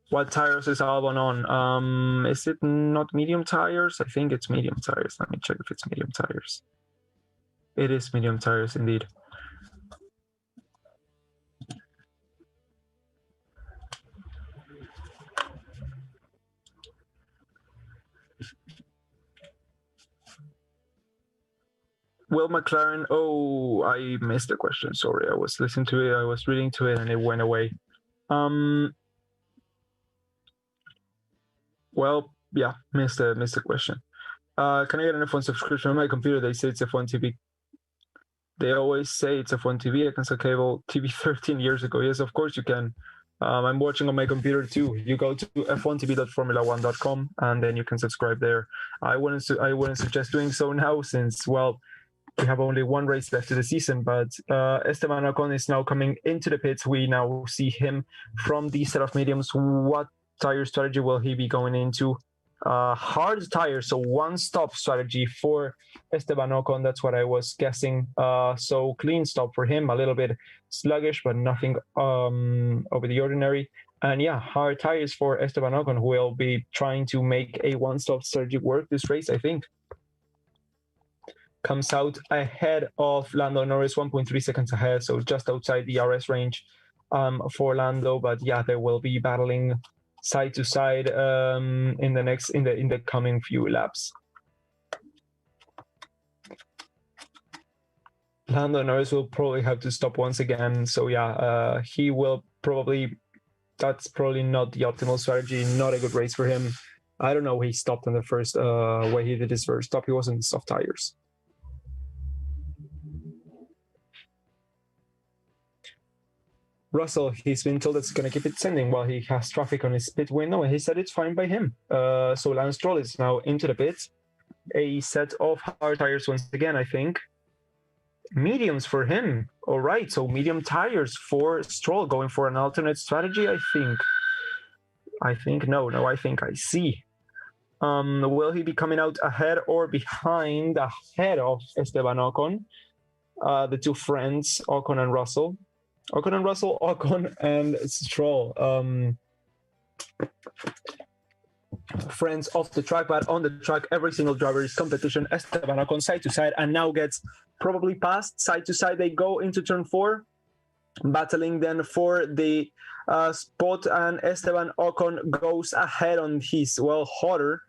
What tires is Albon on? Is it not medium tires? I think it's medium tires. Let me check if it's medium tires. It is medium tires indeed. Will McLaren? Oh, I missed the question. Sorry, I was listening to it. I was reading to it, and it went away. Well, yeah, missed the question. Can I get an F1 subscription on my computer? They say it's F1 TV. They always say it's F1 TV. I cancelled cable TV 13 years ago. Yes, of course you can. I'm watching on my computer too. You go to f1tv.formula1.com and then you can subscribe there. I wouldn't suggest doing so now since, well, we have only 1 race left of the season, but Esteban Ocon is now coming into the pits. We now see him from the set of mediums. What tire strategy will he be going into? Hard tires, so 1 stop strategy for Esteban Ocon. That's what I was guessing. So clean stop for him, a little bit sluggish, but nothing over the ordinary. And yeah, hard tires for Esteban Ocon, who will be trying to make a 1-stop strategy work this race, I think. Comes out ahead of Lando Norris, 1.3 seconds ahead, so just outside the RS range for Lando. But yeah, they will be battling side to side in the coming few laps. Lando Norris will probably have to stop once again. So yeah, he will probably. That's probably not the optimal strategy. Not a good race for him. I don't know. He stopped on the first way he did his first stop. He was in soft tires. Russell, he's been told it's going to keep it sending while he has traffic on his pit window, and he said it's fine by him. So Lance Stroll is now into the pits. A set of hard tires once again, I think. Mediums for him. All right, so medium tires for Stroll, going for an alternate strategy, I think. I think I see. Will he be coming out ahead or behind, ahead of Esteban Ocon? The 2 friends, Ocon and Russell. Ocon and Stroll. friends off the track, but on the track, every single driver is competition. Esteban Ocon side to side and now gets probably passed side to side. They go into turn 4, battling then for the spot, and Esteban Ocon goes ahead on his, well, hotter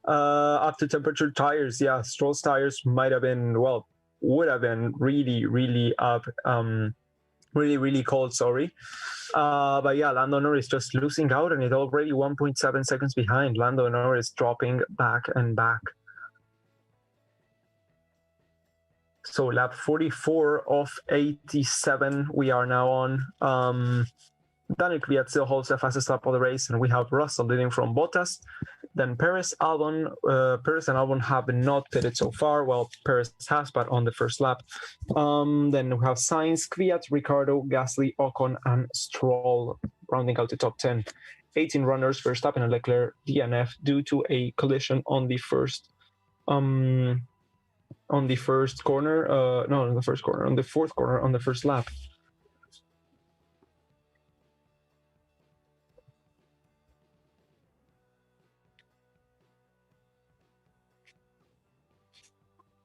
up to temperature tires. Yeah, Stroll's tires might have been, well, would have been really up, really cold, sorry. But yeah, Lando Norris just losing out on it, already 1.7 seconds behind. Lando Norris dropping back and back. So lap 44 of 87 we are now on. Daniel Kvyat still holds the fastest lap of the race, and we have Russell leading from Bottas. Then Perez and Albon have not pitted so far. Well, Perez has, but on the first lap. Then we have Sainz, Kvyat, Ricciardo, Gasly, Ocon, and Stroll rounding out the top 10. 18 runners, Verstappen and Leclerc DNF due to a collision on the first corner. On the fourth corner on the first lap.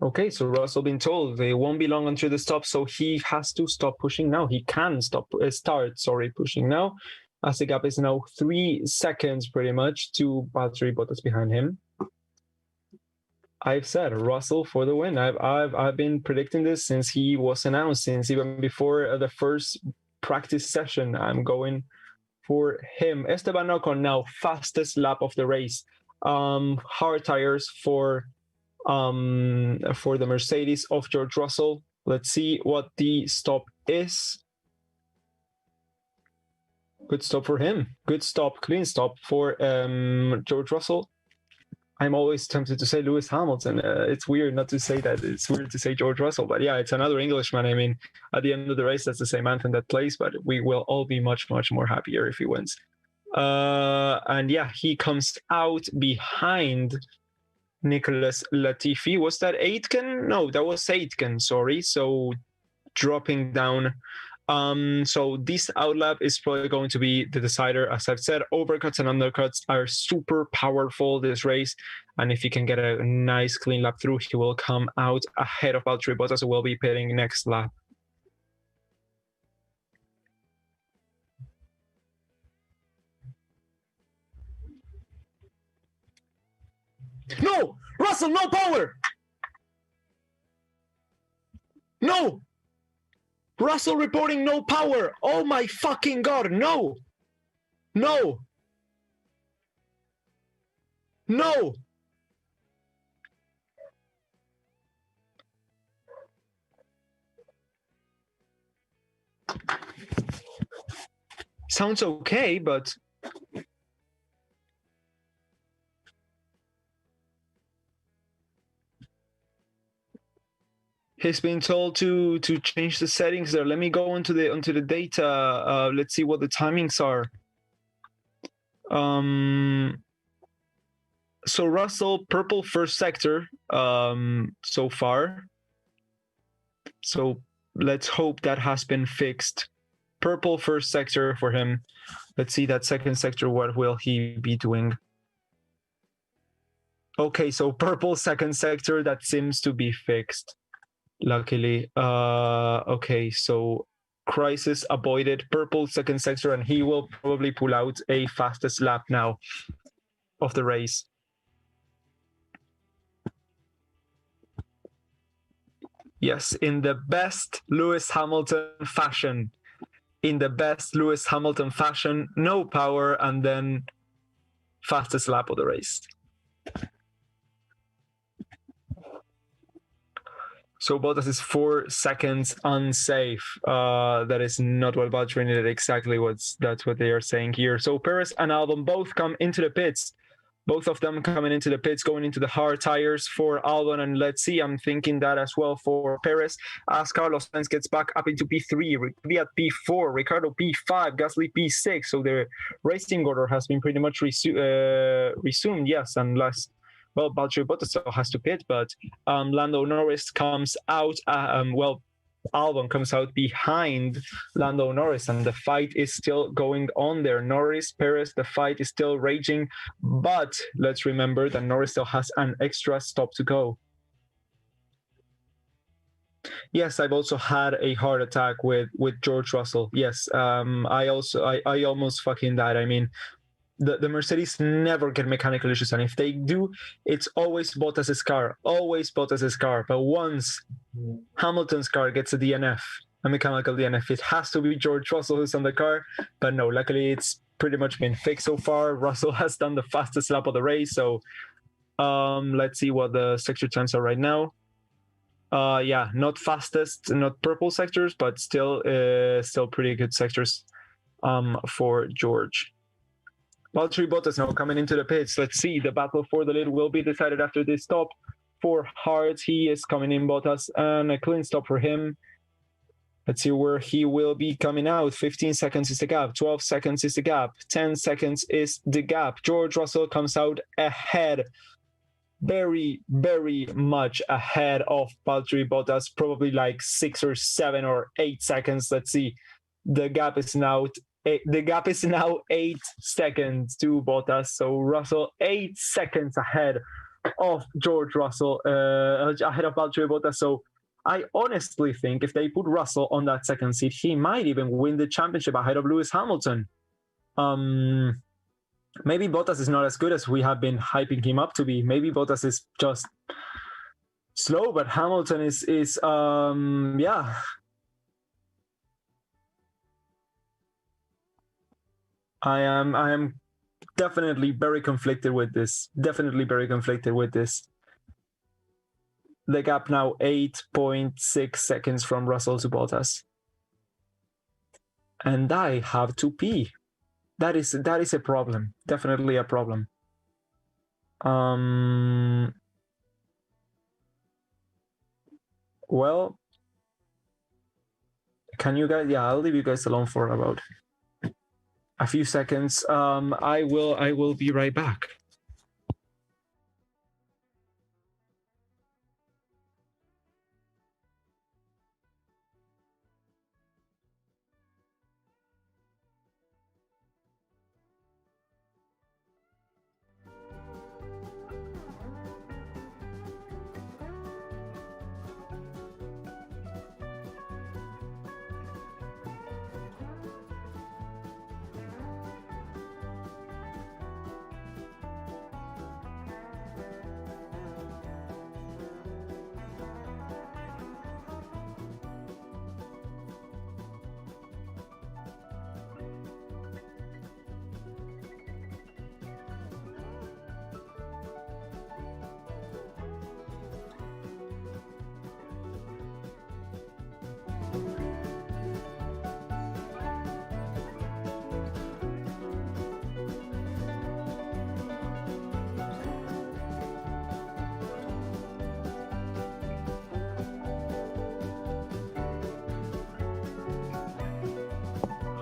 Okay, so Russell been told they won't be long until the stop, so he has to stop pushing now. He can start pushing now, as the gap is now 3 seconds pretty much to Valtteri Bottas behind him. I've said Russell for the win. I've been predicting this since he was announced, since even before the first practice session. I'm going for him. Esteban Ocon now fastest lap of the race. Hard tires for the Mercedes of George Russell. Let's see what the stop is. Good stop for him. Good stop, clean stop for George Russell. I'm always tempted to say Lewis Hamilton. It's weird not to say that. It's weird to say George Russell, but yeah, it's another Englishman. I mean, at the end of the race, that's the same anthem that plays, but we will all be much more happier if he wins. And yeah, he comes out behind Nicholas Latifi. Was that Aitken? No, that was Aitken, sorry. So dropping down. So this outlap is probably going to be the decider. As I've said, overcuts and undercuts are super powerful this race. And if he can get a nice clean lap through, he will come out ahead of Valtteri Bottas, who will be pitting next lap. No! Russell, no power! No! Russell reporting no power! Oh my fucking god, no! No! No! Sounds okay, but he's been told to change the settings there. Let me go onto the data. Let's see what the timings are. So Russell, purple first sector so far. So let's hope that has been fixed. Purple first sector for him. Let's see that second sector. What will he be doing? Okay, so purple second sector, that seems to be fixed. Luckily. Okay, so crisis avoided, purple second sector, and he will probably pull out a fastest lap now of the race. Yes, in the best Lewis Hamilton fashion. In the best Lewis Hamilton fashion, no power, and then fastest lap of the race. So Bottas is 4 seconds unsafe. That is not what Valtteri needed. Exactly that's what they are saying here. So Perez and Albon both come into the pits. Both of them coming into the pits, going into the hard tires for Albon. And let's see, I'm thinking that as well for Perez, as Carlos Sainz gets back up into P3, Kvyat P4, Ricciardo P5, Gasly P6. So the racing order has been pretty much resumed, yes, unless, well, Valtteri Bottas still has to pit, but Lando Norris comes out, Albon comes out behind Lando Norris, and the fight is still going on there. Norris, Perez, the fight is still raging, but let's remember that Norris still has an extra stop to go. Yes, I've also had a heart attack with George Russell. Yes, I almost fucking died. I mean, the Mercedes never get mechanical issues, and if they do, it's always Bottas's car, But once Hamilton's car gets a DNF, a mechanical DNF, it has to be George Russell who's on the car. But no, luckily it's pretty much been fixed so far. Russell has done the fastest lap of the race, so let's see what the sector times are right now. Yeah, not fastest, not purple sectors, but still pretty good sectors for George. Valtteri Bottas now coming into the pits. Let's see, the battle for the lead will be decided after this stop. For Hart, he is coming in, Bottas, and a clean stop for him. Let's see where he will be coming out. 15 seconds is the gap, 12 seconds is the gap, 10 seconds is the gap. George Russell comes out ahead, very, very much ahead of Valtteri Bottas, probably like 6 or 7 or 8 seconds. Let's see, the gap is now 8 seconds to Bottas. So Russell 8 seconds ahead of George Russell, ahead of Valtteri Bottas. So I honestly think if they put Russell on that second seat, he might even win the championship ahead of Lewis Hamilton. Maybe Bottas is not as good as we have been hyping him up to be. Maybe Bottas is just slow, but Hamilton is yeah. I am definitely very conflicted with this. The gap now 8.6 seconds from Russell to Bottas. And I have to pee. That is a problem. Definitely a problem. Well, can you guys? Yeah, I'll leave you guys alone for about a few seconds. I will be right back.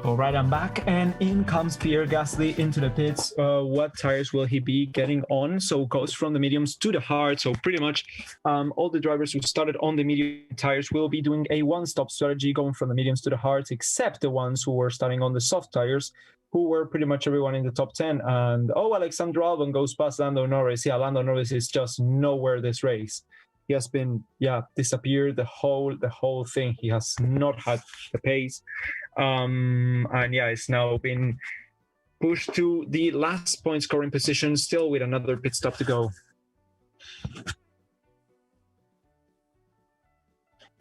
All right, I'm back, and in comes Pierre Gasly into the pits. What tires will he be getting on? So goes from the mediums to the hard. So pretty much all the drivers who started on the medium tires will be doing a one-stop strategy, going from the mediums to the hards, except the ones who were starting on the soft tires, who were pretty much everyone in the top 10. And Alexander Albon goes past Lando Norris. Yeah, Lando Norris is just nowhere this race. He has been, disappeared the whole thing. He has not had the pace. And it's now been pushed to the last point scoring position, still with another pit stop to go.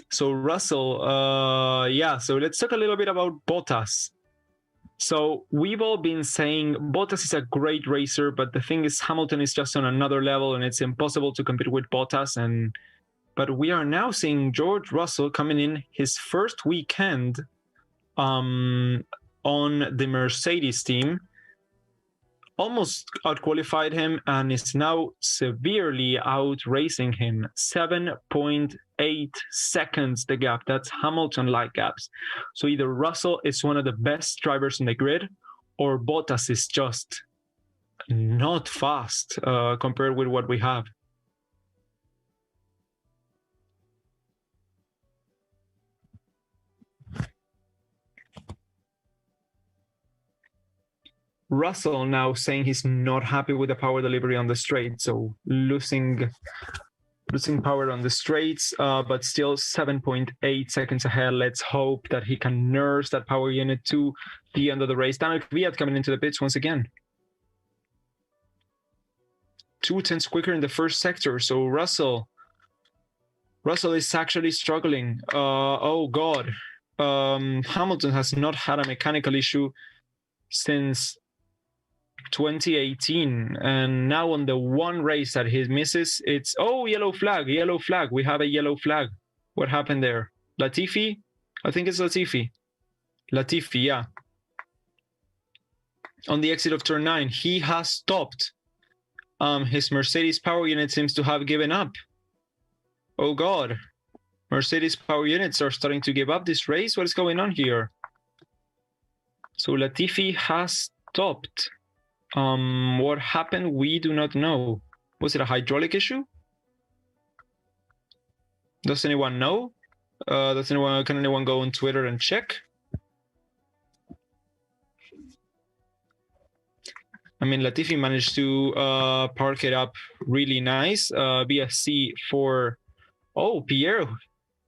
So Russell, so let's talk a little bit about Bottas. So we've all been saying Bottas is a great racer, but the thing is Hamilton is just on another level and it's impossible to compete with Bottas. But we are now seeing George Russell coming in his first weekend on the Mercedes team, almost outqualified him and is now severely out racing him. 7.8 seconds the gap. That's Hamilton-like gaps. So either Russell is one of the best drivers in the grid, or Bottas is just not fast compared with what we have. Russell now saying he's not happy with the power delivery on the straight, so losing power on the straights, but still 7.8 seconds ahead. Let's hope that he can nurse that power unit to the end of the race. Daniel Kvyat coming into the pits once again. 2/10 quicker in the first sector, so Russell is actually struggling. Oh God. Hamilton has not had a mechanical issue since 2018, and now on the one race that he misses, it's yellow flag. We have a yellow flag. What happened there? Latifi? I think it's Latifi, yeah. On the exit of turn 9, he has stopped. His Mercedes power unit seems to have given up. Oh God. Mercedes power units are starting to give up this race. What is going on here? So Latifi has stopped. What happened? We do not know. Was it a hydraulic issue? Does anyone know? Can anyone go on Twitter and check? I mean, Latifi managed to park it up really nice. BSC for... Oh, Pierre.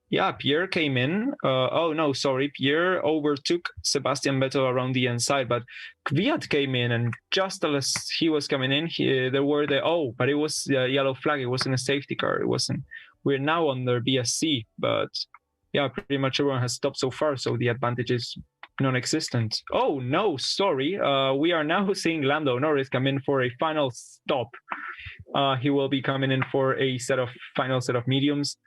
Yeah, Pierre came in. Pierre overtook Sebastian Vettel around the inside, but Kvyat came in, and just as he was coming in, there were but it was a yellow flag. It wasn't a safety car. It wasn't. We're now under BSC, but yeah, pretty much everyone has stopped so far, so the advantage is non-existent. Oh no, sorry. We are now seeing Lando Norris come in for a final stop. He will be coming in for a final set of mediums.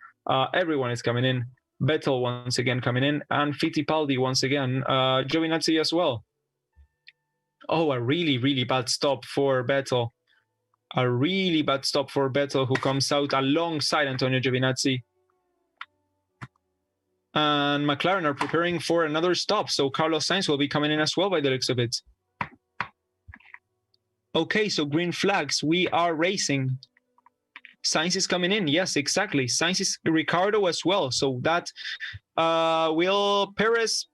Everyone is coming in. Vettel once again coming in, and Fittipaldi once again. Giovinazzi as well. Oh, a really, really bad stop for Vettel. Who comes out alongside Antonio Giovinazzi. And McLaren are preparing for another stop, so Carlos Sainz will be coming in as well by the looks of it. Okay, so green flags. We are racing. Sainz is coming in. Yes, exactly. Sainz is Ricardo as well. So that will Perez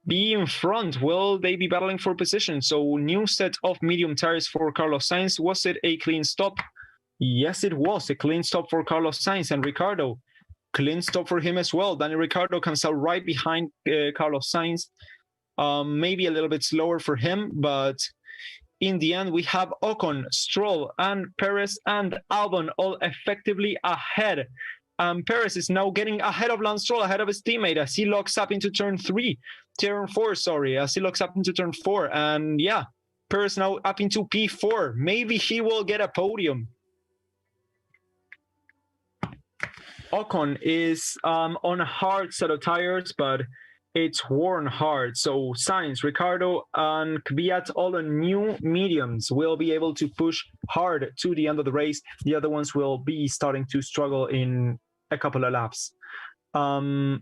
be in front? Will they be battling for position? So new set of medium tires for Carlos Sainz. Was it a clean stop? Yes, it was a clean stop for Carlos Sainz. And Ricardo, clean stop for him as well. Daniel Ricciardo comes out right behind Carlos Sainz. Maybe a little bit slower for him, but in the end, we have Ocon, Stroll, and Perez and Albon all effectively ahead. Perez is now getting ahead of Lance Stroll, ahead of his teammate, as he locks up into turn 4, as he locks up into turn 4. And yeah, Perez now up into P4. Maybe he will get a podium. Ocon is on a hard set of tires, but it's worn hard. So Sainz, Ricardo, and Kvyat, all on new mediums, will be able to push hard to the end of the race. The other ones will be starting to struggle in a couple of laps. So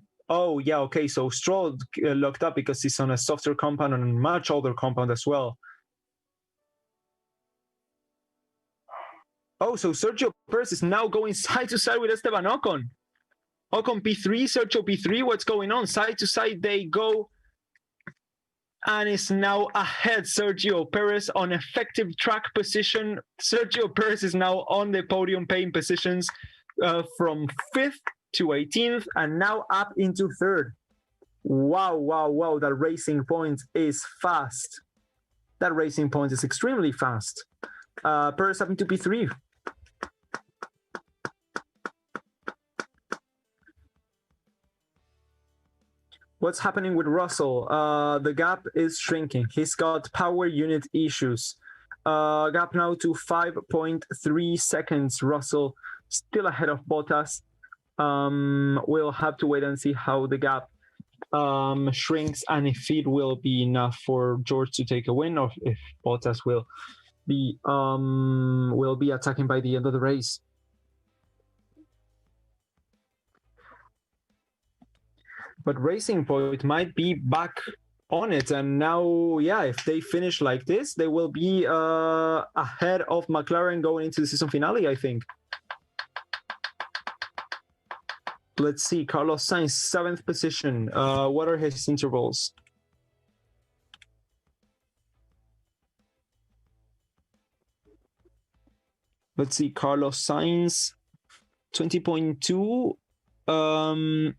Stroll locked up because he's on a softer compound and a much older compound as well. Oh, so Sergio Perez is now going side to side with Esteban Ocon. Ocon P3, Sergio P3, what's going on? Side to side they go. And is now ahead, Sergio Perez on effective track position. Sergio Perez is now on the podium paying positions from 5th to 18th and now up into 3rd. Wow. That racing point is fast. That racing point is extremely fast. Perez up into P3. What's happening with Russell? The gap is shrinking. He's got power unit issues. Gap now to 5.3 seconds. Russell still ahead of Bottas. We'll have to wait and see how the gap shrinks and if it will be enough for George to take a win, or if Bottas will be attacking by the end of the race. But Racing Point might be back on it, and now, if they finish like this, they will be ahead of McLaren going into the season finale, I think. Let's see, Carlos Sainz, 7th position. What are his intervals? let's see, Carlos Sainz, 20.2.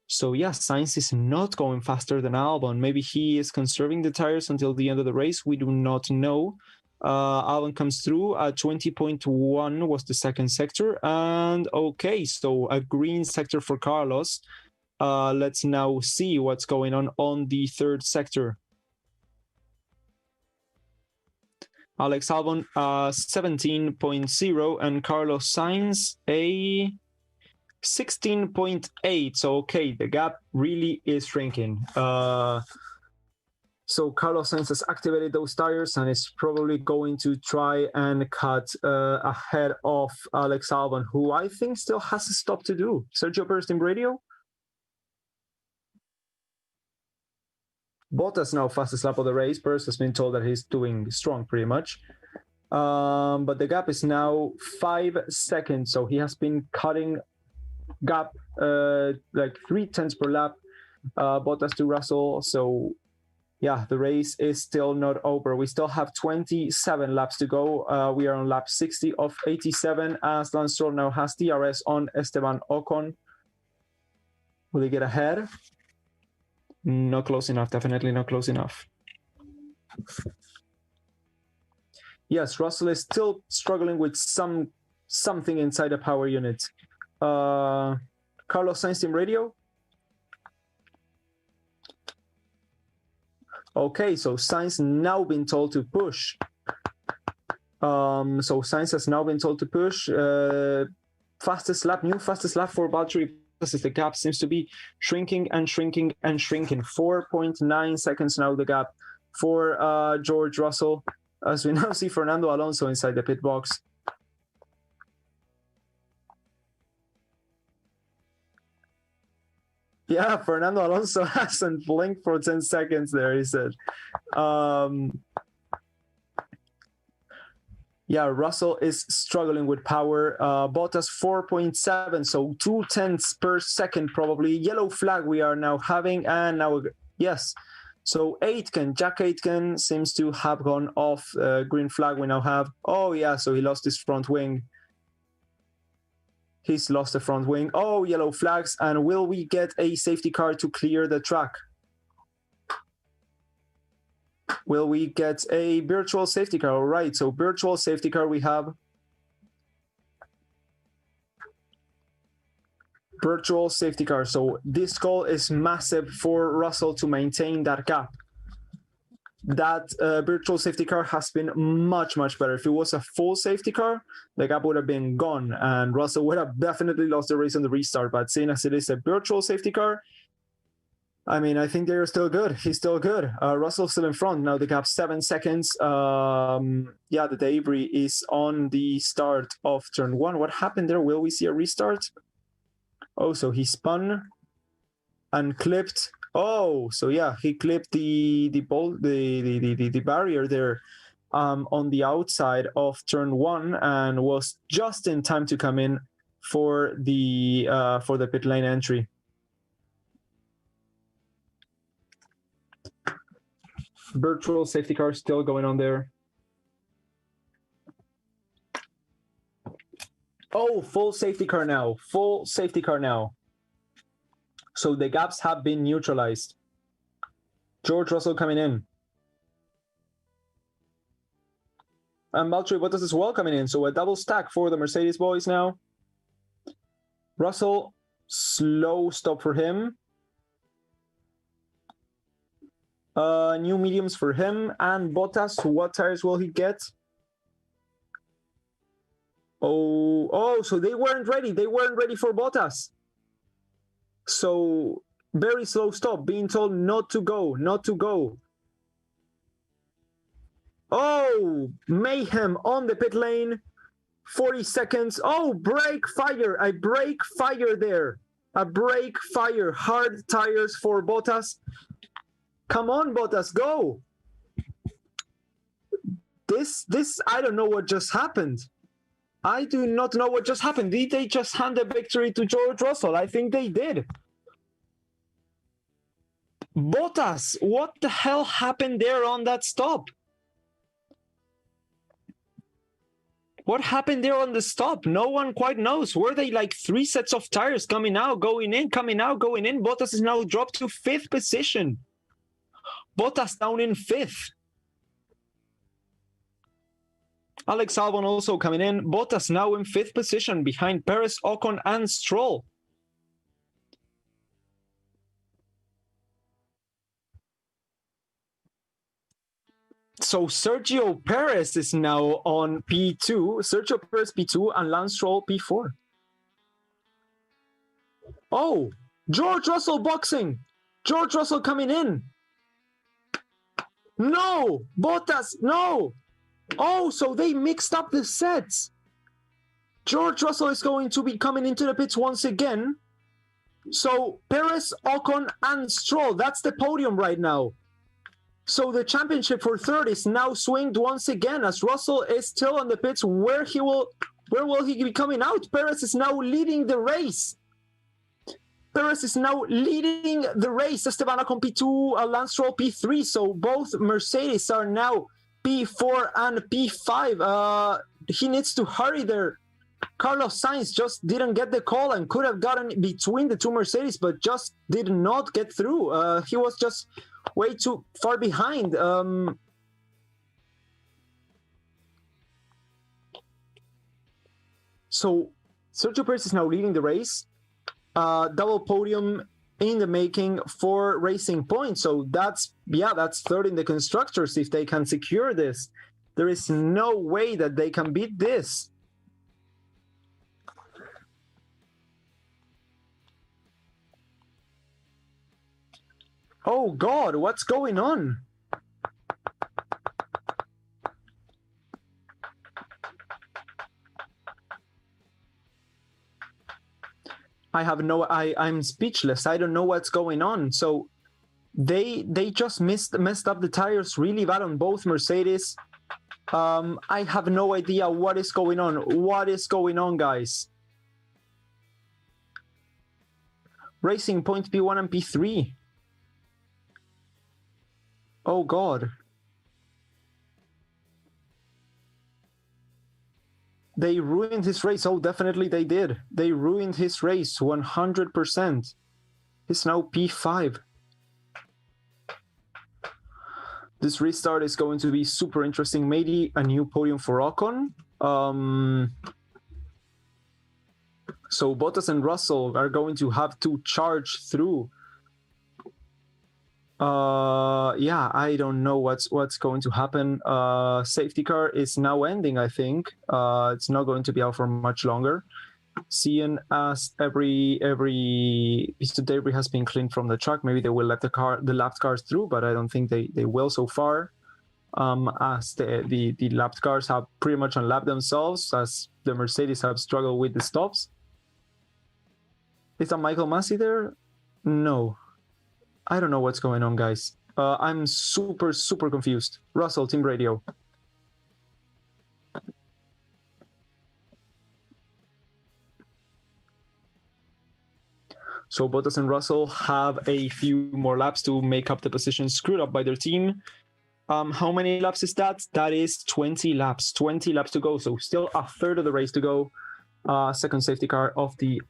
So yeah, Sainz is not going faster than Albon. Maybe he is conserving the tires until the end of the race. We do not know. Albon comes through at 20.1 was the second sector. And okay, so a green sector for Carlos. Let's now see what's going on the third sector. Alex Albon 17.0 and Carlos Sainz a 16.8. So okay, the gap really is shrinking. So Carlos Sainz has activated those tires and is probably going to try and cut ahead of Alex Albon, who I think still has a stop to do. Sergio Perez in radio. Bottas now fastest lap of the race. Perez has been told that he's doing strong pretty much. But the gap is now 5 seconds. So he has been cutting gap like 0.3 per lap. Bottas to Russell. So yeah, the race is still not over. We still have 27 laps to go. We are on lap 60 of 87 as Lance Stroll now has DRS on Esteban Ocon. Will he get ahead? Not close enough, definitely not close enough. Yes, Russell is still struggling with something inside the power unit. Carlos Sainz team radio. Okay, so Sainz now been told to push. So Sainz has now been told to push. Fastest lap, new fastest lap for Valtteri. The gap seems to be shrinking and shrinking and shrinking. 4.9 seconds now the gap for George Russell, as we now see Fernando Alonso inside the pit box. Yeah, Fernando Alonso hasn't blinked for 10 seconds there, he said. Yeah, Russell is struggling with power. Bottas 4.7, so 0.2 per second probably. Yellow flag we are now having, and now, yes. So Aitken, Jack Aitken seems to have gone off. Green flag we now have. Oh yeah, so he lost his front wing. He's lost the front wing. Oh, yellow flags, and will we get a safety car to clear the track? Will we get a virtual safety car? All right, so virtual safety car we have. Virtual safety car. So this call is massive for Russell to maintain that gap. That virtual safety car has been much, much better. If it was a full safety car, the gap would have been gone, and Russell would have definitely lost the race on the restart. But seeing as it is a virtual safety car, I mean, I think they're still good. He's still good. Russell's still in front. Now the gap 7 seconds. Yeah, the debris is on the start of turn 1. What happened there? Will we see a restart? Oh, so he spun and clipped. Oh, so yeah, he clipped the barrier there on the outside of turn 1 and was just in time to come in for the pit lane entry. Virtual safety car still going on there. Oh, full safety car now. Full safety car now. So the gaps have been neutralized. George Russell coming in. And Valtteri Bottas as well coming in. So a double stack for the Mercedes boys now. Russell, slow stop for him. New mediums for him. And Bottas, what tires will he get? Oh, so they weren't ready. They weren't ready for Bottas. So very slow stop, being told not to go, not to go. Oh, mayhem on the pit lane. 40 seconds. Oh, brake fire. A brake fire there. A brake fire. Hard tires for Bottas. Come on, Bottas, go. This, I don't know what just happened. I do not know what just happened. Did they just hand the victory to George Russell? I think they did. Bottas, what the hell happened there on that stop? What happened there on the stop? No one quite knows. Were they like 3 sets of tires coming out, going in, coming out, going in? Bottas is now dropped to 5th position. Bottas down in 5th. Alex Albon also coming in. Bottas now in 5th position behind Perez, Ocon, and Stroll. So Sergio Perez is now on P2. Sergio Perez P2 and Lance Stroll P4. Oh, George Russell boxing. George Russell coming in. No, Bottas, no. Oh, so they mixed up the sets. George Russell is going to be coming into the pits once again. So Perez, Ocon, and Stroll, that's the podium right now. So the championship for third is now swinged once again as Russell is still on the pits. Where will he be coming out? Perez is now leading the race. Perez is now leading the race. Esteban Ocon P2, Lance Stroll P3. So both Mercedes are now P4 and P5. He needs to hurry there. Carlos Sainz just didn't get the call and could have gotten between the two Mercedes, but just did not get through. He was just way too far behind. So Sergio Perez is now leading the race. Double podium in the making for Racing Point. So that's third in the constructors if they can secure this. There is no way that they can beat this. Oh God, what's going on? I'm speechless. I don't know what's going on. So they just messed up the tires really bad on both Mercedes. I have no idea what is going on. What is going on, guys? Racing Point P1 and P3. Oh God. They ruined his race. Oh, definitely they did. They ruined his race 100%. He's now P5. This restart is going to be super interesting. Maybe a new podium for Ocon. So Bottas and Russell are going to have to charge through. Yeah, I don't know what's going to happen. Safety car is now ending, I think. It's not going to be out for much longer. Seeing as every piece of debris has been cleaned from the track, maybe they will let the lapped cars through, but I don't think they will so far. As the lapped cars have pretty much unlapped themselves, as the Mercedes have struggled with the stops. Is that Michael Masi there? No. I don't know what's going on, guys. I'm super confused. Russell, team radio. So Bottas and Russell have a few more laps to make up the position screwed up by their team. How many laps is that? That is 20 laps. 20 laps to go. So still a third of the race to go. Second safety car of the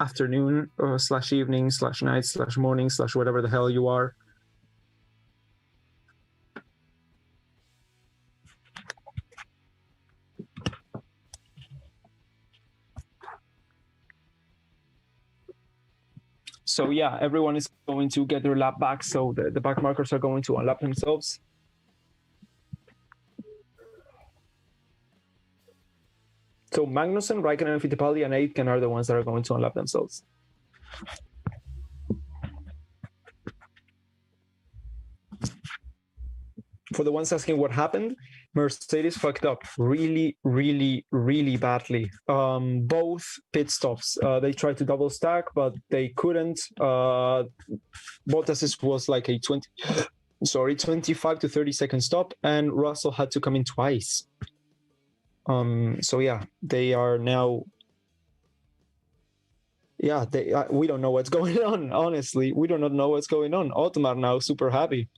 afternoon slash evening slash night slash morning slash whatever the hell you are. So yeah, everyone is going to get their lap back. So the back markers are going to unlap themselves. So Magnussen, Raikkonen, Fittipaldi, and Aitken are the ones that are going to unlap themselves. For the ones asking what happened, Mercedes fucked up really badly. Both pit stops. They tried to double stack, but they couldn't. Bottas's was like a 25 to 30 second stop, and Russell had to come in twice. So yeah, they are now. Yeah, we don't know what's going on. Honestly, we do not know what's going on. Otmar now super happy.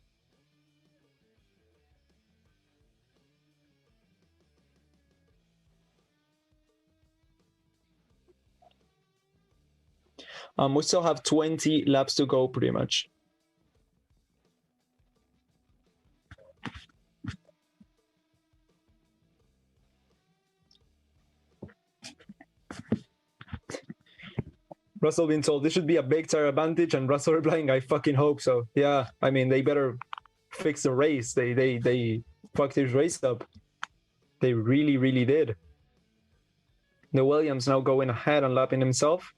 We still have 20 laps to go, pretty much. Russell being told this should be a big tire advantage, and Russell replying, "I fucking hope so." Yeah, I mean, they better fix the race. They fucked his race up. They really, really did. The Williams now going ahead and lapping himself,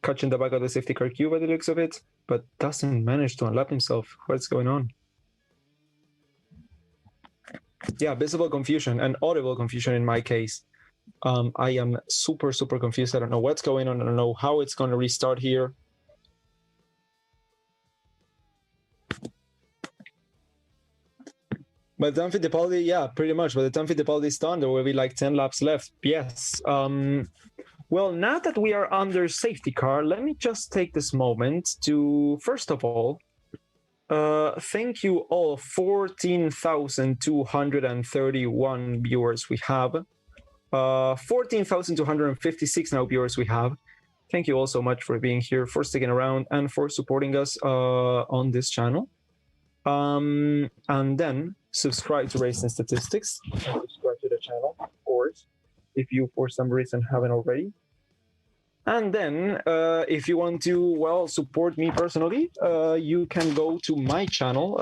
catching the back of the safety car queue by the looks of it, but doesn't manage to unlap himself. What's going on? Yeah, visible confusion and audible confusion in my case. I am super, super confused. I don't know what's going on. I don't know how it's going to restart here. By the time Fittipaldi, yeah, pretty much. By the time Fittipaldi is done, there will be like 10 laps left. Yes. Well, now that we are under safety car, let me just take this moment to, first of all, thank you all, 14,231 viewers we have. 14,256 now viewers we have. Thank you all so much for being here, for sticking around, and for supporting us on this channel. And then subscribe to Racing Statistics. And subscribe to the channel, of course, if you for some reason haven't already. And then if you want to, well, support me personally, you can go to my channel.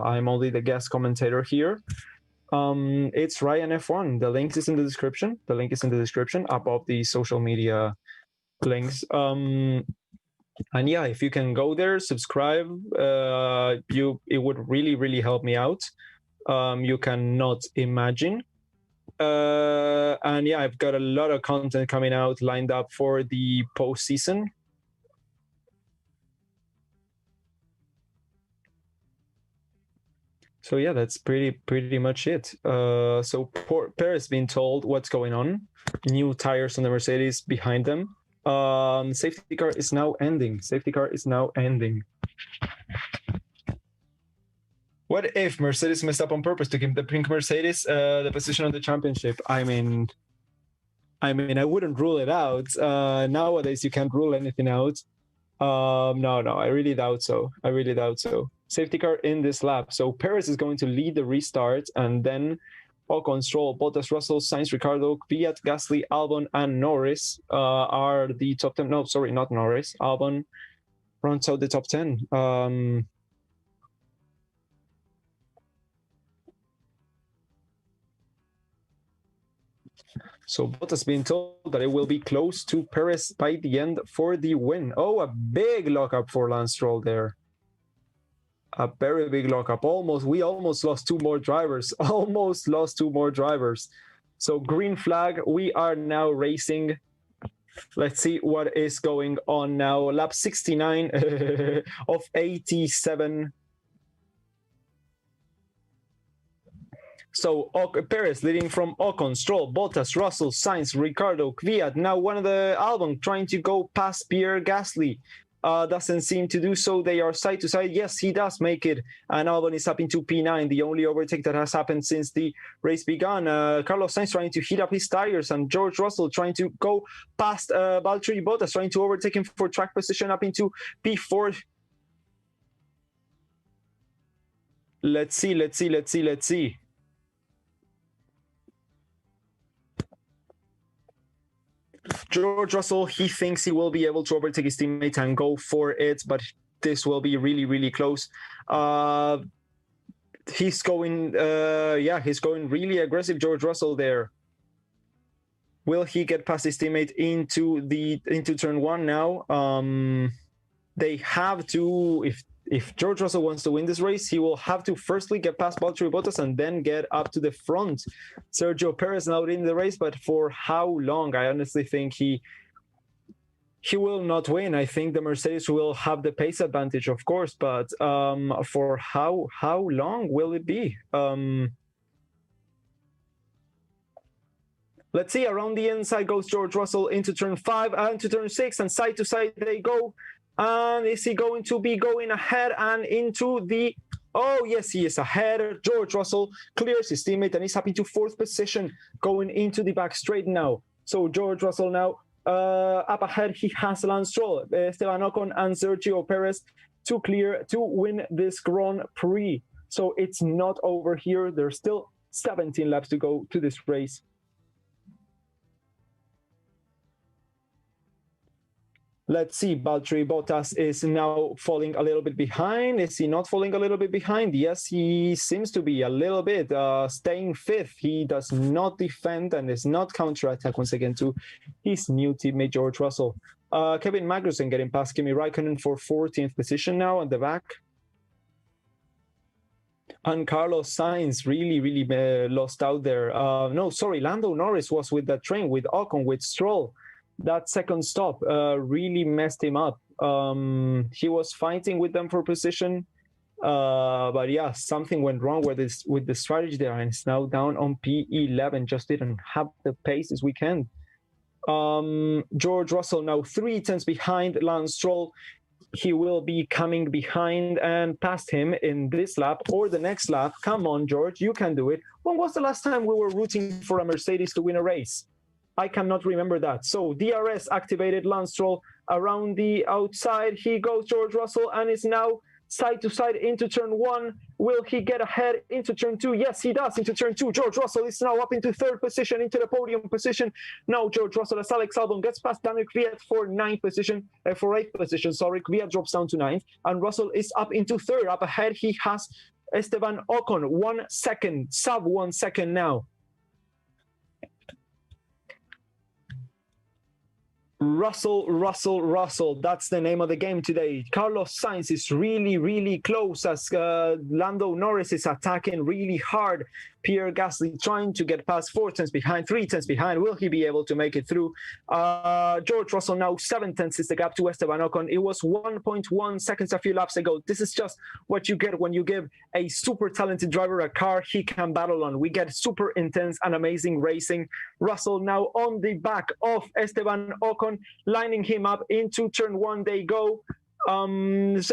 I'm only the guest commentator here. It's Ryan F1. The link is in the description. The link is in the description above the social media links. And yeah, if you can go there, subscribe, it would really, really help me out. You cannot imagine. And yeah, I've got a lot of content coming out lined up for the postseason. So yeah, that's pretty much it. So Perez being told what's going on. New tires on the Mercedes behind them. Safety car is now ending. Safety car is now ending. What if Mercedes messed up on purpose to give the pink Mercedes the position on the championship? I mean, I wouldn't rule it out. Nowadays, you can't rule anything out. No, I really doubt so. I really doubt so. Safety car in this lap. So Perez is going to lead the restart, and then Ocon, Stroll, Bottas, Russell, Sainz, Ricciardo, Kvyat, Gasly, Albon, and Norris are the top 10. No, sorry, not Norris. Albon runs out the top 10. So Bottas being told that it will be close to Perez by the end for the win. Oh, a big lockup for Lance Stroll there. A very big lockup. We almost lost two more drivers. Almost lost two more drivers. So green flag. We are now racing. Let's see what is going on now. Lap 69 of 87. So Perez leading from Ocon, Stroll, Bottas, Russell, Sainz, Ricciardo, Kvyat. Now one of the Albon trying to go past Pierre Gasly. Doesn't seem to do so. They are side to side. Yes, he does make it. And Albon is up into P9, the only overtake that has happened since the race began. Carlos Sainz trying to heat up his tires, and George Russell trying to go past Valtteri Bottas, trying to overtake him for track position up into P4. Let's see. George Russell, he thinks he will be able to overtake his teammate and go for it, but this will be really, really close. He's going really aggressive, George Russell there. Will he get past his teammate into turn one now? They have to, if George Russell wants to win this race, he will have to firstly get past Valtteri Bottas and then get up to the front. Sergio Perez now in the race, but for how long? I honestly think he will not win. I think the Mercedes will have the pace advantage, of course, but for how long will it be? Let's see. Around the inside goes George Russell into turn 5 and to turn 6, and side to side they go. And is he going to be going ahead and into the... Oh, yes, he is ahead. George Russell clears his teammate and is up into 4th position going into the back straight now. So George Russell now Up ahead, he has Lance Stroll, Esteban Ocon, and Sergio Perez to clear to win this Grand Prix. So it's not over here. There's still 17 laps to go to this race. Let's see, Valtteri Bottas is now falling a little bit behind. Is he not falling a little bit behind? Yes, he seems to be a little bit staying fifth. He does not defend and is not counterattack once again to his new teammate, George Russell. Kevin Magnussen getting past Kimi Raikkonen for 14th position now on the back. And Carlos Sainz really lost out there. No, sorry, Lando Norris was with that train, with Ocon, with Stroll. That second stop really messed him up. He was fighting with them for position, but yeah, something went wrong with the strategy there, and it's now down on P11. Just didn't have the pace this weekend. George Russell now 3 tenths behind Lance Stroll. He will be coming behind and past him in this lap or the next lap. Come on, George, you can do it. When was the last time we were rooting for a Mercedes to win a race? I cannot remember that. So DRS activated, Lance Stroll around the outside. He goes, George Russell, and is now side to side into turn 1. Will he get ahead into turn 2? Yes, he does into turn 2. George Russell is now up into 3rd position, into the podium position. Now George Russell, as Alex Albon gets past Daniel Kvyat for 8th position. Sorry, Kvyat drops down to 9th, and Russell is up into 3rd. Up ahead, he has Esteban Ocon, 1 second, sub 1 second now. Russell. That's the name of the game today. Carlos Sainz is really close as Lando Norris is attacking really hard. Pierre Gasly trying to get past 4 tenths behind, 3 tenths behind. Will he be able to make it through? George Russell now 7 tenths is the gap to Esteban Ocon. It was 1.1 seconds a few laps ago. This is just what you get when you give a super talented driver a car he can battle on. We get super intense and amazing racing. Russell now on the back of Esteban Ocon, lining him up into turn 1. They go. Lance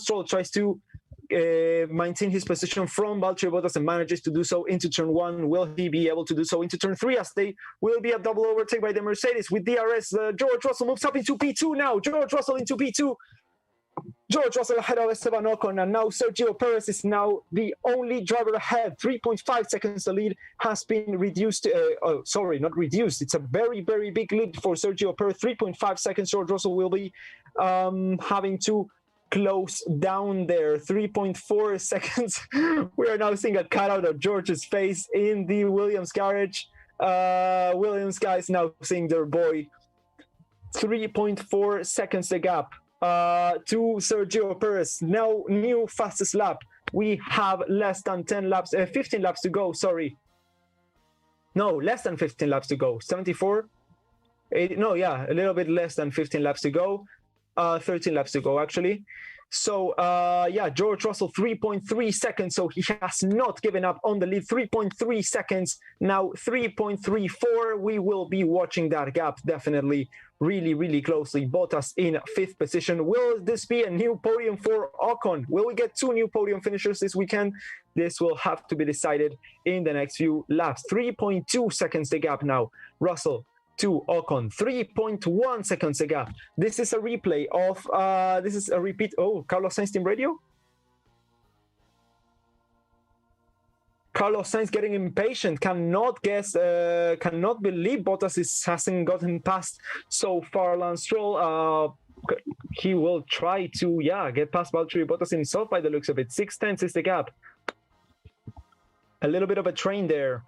Stroll tries to maintain his position from Valtteri Bottas and manages to do so into turn 1. Will he be able to do so into turn 3 as they will be a double overtake by the Mercedes with DRS? George Russell moves up into P2 now. George Russell into P2. George Russell ahead of Esteban Ocon, and now Sergio Perez is now the only driver ahead. 3.5 seconds the lead has been reduced. Not reduced. It's a very big lead for Sergio Perez. 3.5 seconds. George Russell will be having to close down there. 3.4 seconds. We are now seeing a cutout of George's face in the Williams garage. Williams guys now seeing their boy. 3.4 seconds the gap to Sergio Perez. Now new fastest lap. We have less than 15 laps to go, sorry. No, less than 15 laps to go. 74? A little bit less than 15 laps to go. 13 laps to go, actually. So, George Russell, 3.3 seconds. So he has not given up on the lead. 3.3 seconds. Now 3.34. We will be watching that gap definitely really closely. Bottas in 5th position. Will this be a new podium for Ocon? Will we get 2 new podium finishers this weekend? This will have to be decided in the next few laps. 3.2 seconds the gap now. Russell to Ocon, 3.1 seconds a gap. This is a replay of, this is a repeat. Oh, Carlos Sainz team radio? Carlos Sainz getting impatient, cannot believe Bottas hasn't gotten past so far Lance Stroll. He will try to, get past Valtteri Bottas himself by the looks of it. 6 tenths is the gap. A little bit of a train there.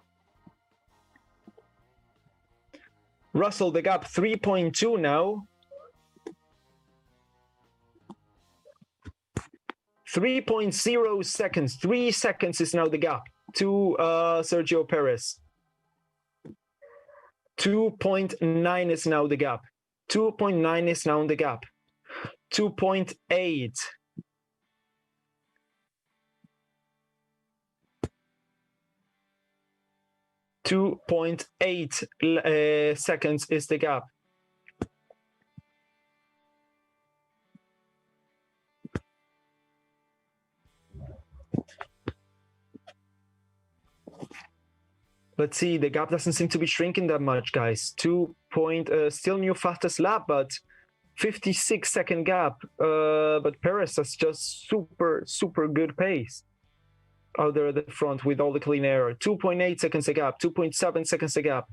Russell, the gap 3.2 now. 3.0 seconds. 3 seconds is now the gap to Sergio Perez. 2.9 is now the gap. 2.9 is now the gap. 2.8. 2.8 seconds is the gap. Let's see, the gap doesn't seem to be shrinking that much, guys. 2 still new fastest lap, but 56-second gap. But Perez has just super good pace out there at the front with all the clean air. 2.8 seconds a gap, 2.7 seconds a gap.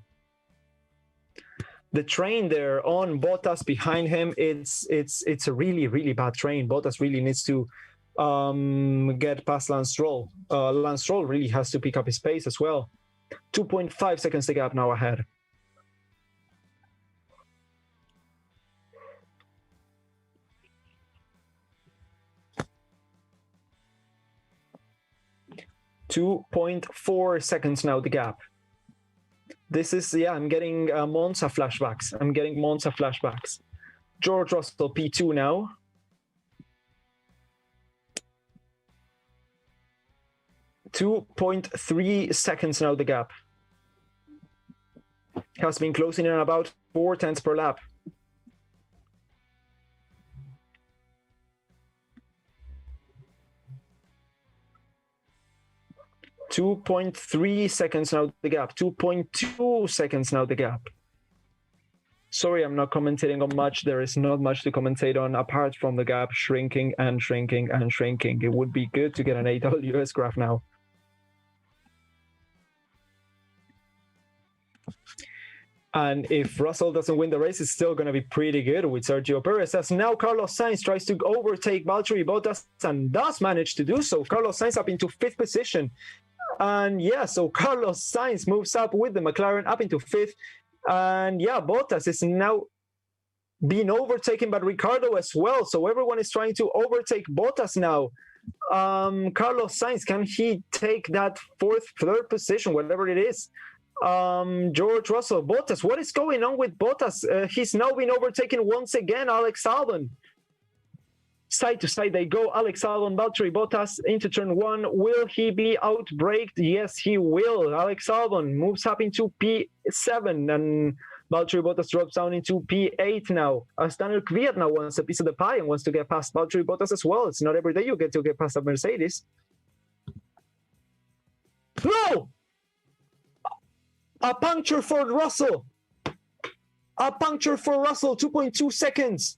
The train there on Bottas behind him, it's a really bad train. Bottas really needs to get past Lance Stroll. Lance Stroll really has to pick up his pace as well. 2.5 seconds a gap now ahead. .4 seconds now the gap. This is, yeah, I'm getting Monza flashbacks. George Russell, P2 now. .3 seconds now the gap. Has been closing in about 4 tenths per lap. .3 seconds now the gap. 2.2 seconds now the gap. Sorry, I'm not commentating on much. There is not much to commentate on apart from the gap shrinking and shrinking and shrinking. It would be good to get an AWS graph now. And if Russell doesn't win the race, it's still going to be pretty good with Sergio Perez. As now Carlos Sainz tries to overtake Valtteri Bottas and does manage to do so. Carlos Sainz up into 5th position. And yeah, so Carlos Sainz moves up with the McLaren up into 5th. And yeah, Bottas is now being overtaken by Ricardo as well. So everyone is trying to overtake Bottas now. Carlos Sainz, can he take that 3rd position, whatever it is? George Russell, Bottas, what is going on with Bottas? He's now been overtaken once again. Alex Albon, side to side they go. Alex Albon, Valtteri Bottas into turn 1. Will he be outbraked? Yes, he will. Alex Albon moves up into P7 and Valtteri Bottas drops down into P8 now. As Daniel Kvyat now wants a piece of the pie and wants to get past Valtteri Bottas as well. It's not every day you get to get past a Mercedes. No! A puncture for Russell. 2.2 seconds.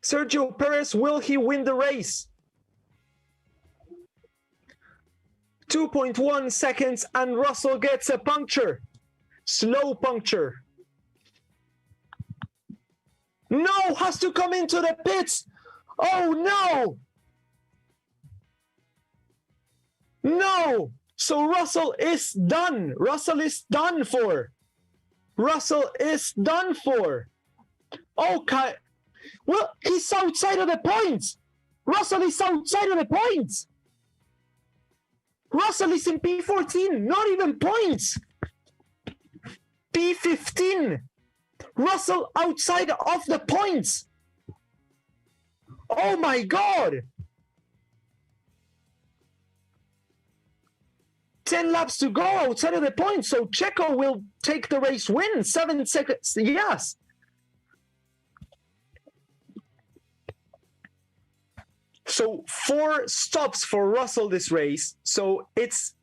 Sergio Perez, will he win the race? 2.1 seconds and Russell gets a puncture. Slow puncture. No, has to come into the pits. Oh no! No! So Russell is done. Russell is done for. Okay. Well, he's outside of the points. Russell is outside of the points. Russell is in P14, not even points. P15. Russell outside of the points. Oh my God. 10 laps to go outside of the points. So Checo will take the race win. 7 seconds. Yes. So 4 stops for Russell this race. So it's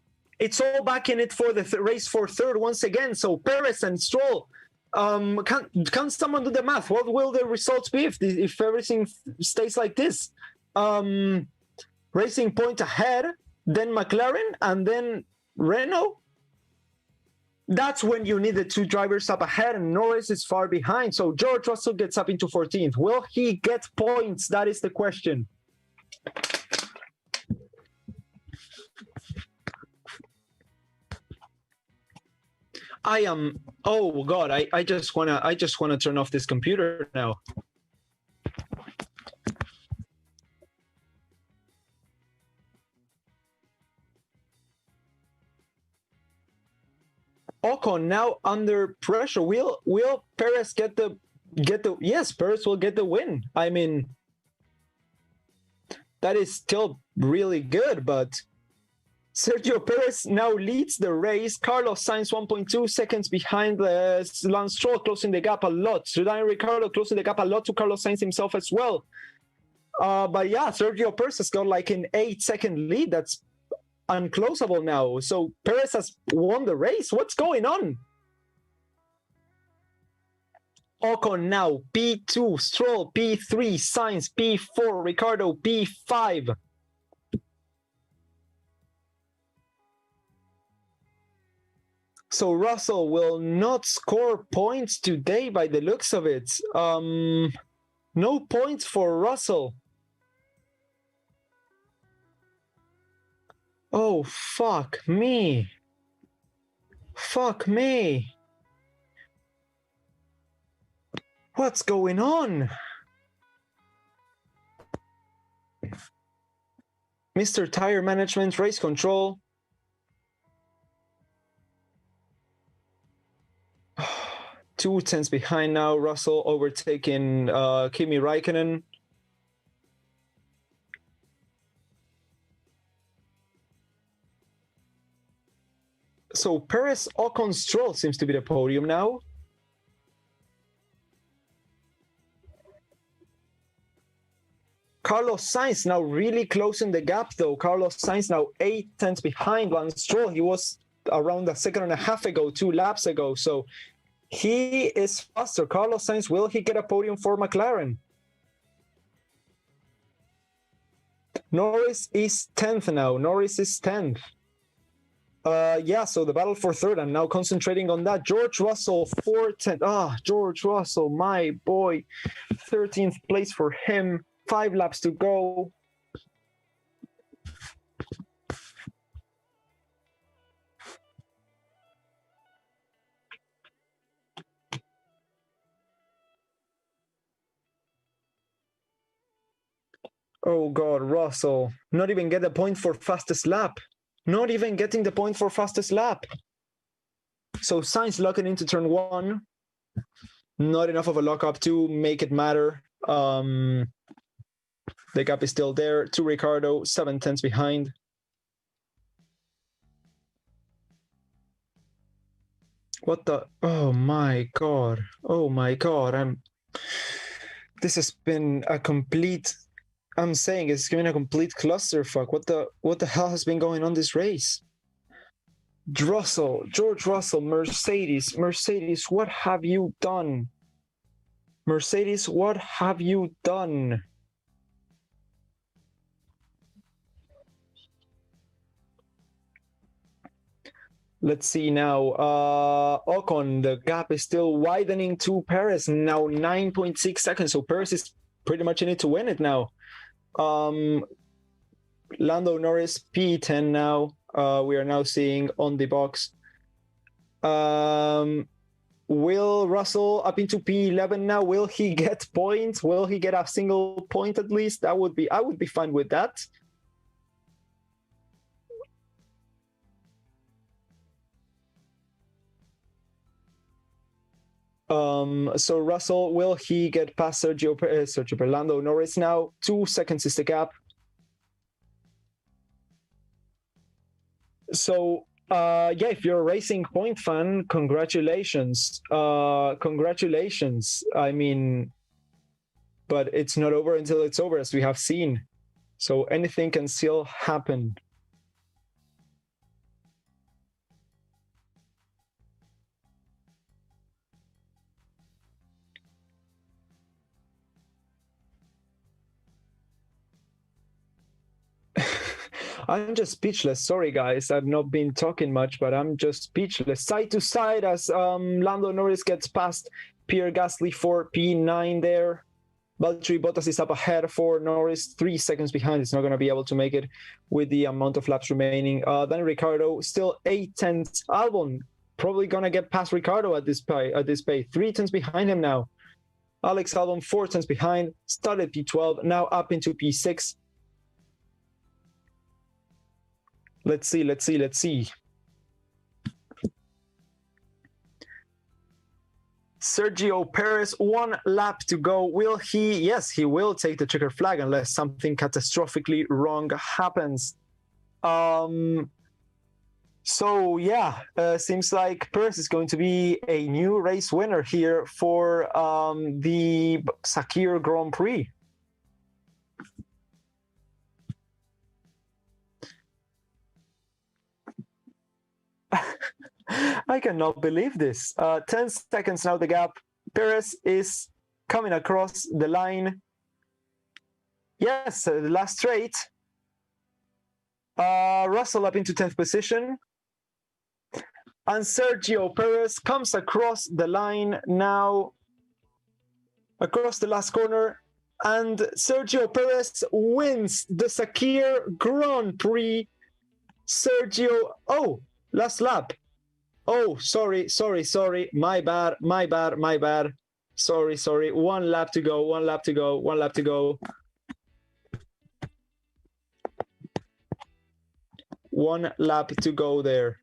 all back in it for the race for 3rd once again. So Perez and Stroll. Can someone do the math? What will the results be if everything stays like this? Racing Point ahead, then McLaren, and then Renault. That's when you need the 2 drivers up ahead and Norris is far behind. So George Russell gets up into 14th. Will he get points? That is the question. Oh God, I just wanna turn off this computer now. Ocon now under pressure. Will Perez get the yes, Perez will get the win. I mean, that is still really good, but Sergio Perez now leads the race. Carlos Sainz 1.2 seconds behind Lance Stroll, closing the gap a lot. Daniel Ricciardo closing the gap a lot to Carlos Sainz himself as well. But yeah, Sergio Perez has got like an 8-second lead. That's unclosable now. So Perez has won the race. What's going on? Ocon now P2, Stroll P3, Sainz P4, Ricardo P5. So Russell will not score points today by the looks of it. No points for Russell. Oh, fuck me. Fuck me. What's going on? Mr. Tire Management, Race Control. Two tenths behind now. Russell overtaking Kimi Raikkonen. So Perez, Ocon, Stroll seems to be the podium now. Carlos Sainz now really closing the gap though. Carlos Sainz now 8 tenths behind Lance Stroll. He was around a second and a half ago, 2 laps ago. So he is faster. Carlos Sainz, will he get a podium for McLaren? Norris is 10th now. Norris is 10th. Yeah, so the battle for third. I'm now concentrating on that. George Russell, 4th. George Russell, my boy. 13th place for him. 5 laps to go. Oh God, Russell. Not even get a point for fastest lap. Not even getting the point for fastest lap. So Sainz locking into turn 1. Not enough of a lockup to make it matter. The gap is still there to Ricardo, 7 tenths behind. What the? Oh my God. Oh my God. This has been a complete, I'm saying it's been a complete clusterfuck. What the hell has been going on this race? George Russell, Mercedes, what have you done? Mercedes, what have you done? Let's see now. Ocon, the gap is still widening to Perez, now 9.6 seconds. So Perez is pretty much in it to win it now. Lando Norris, P10 now. We are now seeing on the box. Will Russell up into P11 now? Will he get points? Will he get a single point at least? I would be fine with that. So Russell, will he get past Sergio Lando Norris now? 2 seconds is the gap. So yeah, if you're a Racing Point fan, congratulations. Congratulations. I mean, but it's not over until it's over, as we have seen. So anything can still happen. I'm just speechless. Sorry, guys. I've not been talking much, but I'm just speechless. Side to side as Lando Norris gets past Pierre Gasly for P9 there. Valtteri Bottas is up ahead for Norris, 3 seconds behind. It's not going to be able to make it with the amount of laps remaining. Then Ricardo, still 8 tenths. Albon probably going to get past Ricardo at this pace. 3 tenths behind him now. Alex Albon, 4 tenths behind. Started P12, now up into P6. Let's see. Sergio Perez, 1 lap to go. Will he? Yes, he will take the checkered flag unless something catastrophically wrong happens. So yeah, seems like Perez is going to be a new race winner here for the Sakhir Grand Prix. I cannot believe this. 10 seconds now the gap. Perez is coming across the line. Yes, the last straight. Russell up into 10th position. And Sergio Perez comes across the line now, across the last corner. And Sergio Perez wins the Sakhir Grand Prix. Sergio, oh, last lap. Oh, sorry. My bad. Sorry. One lap to go. One lap to go. There.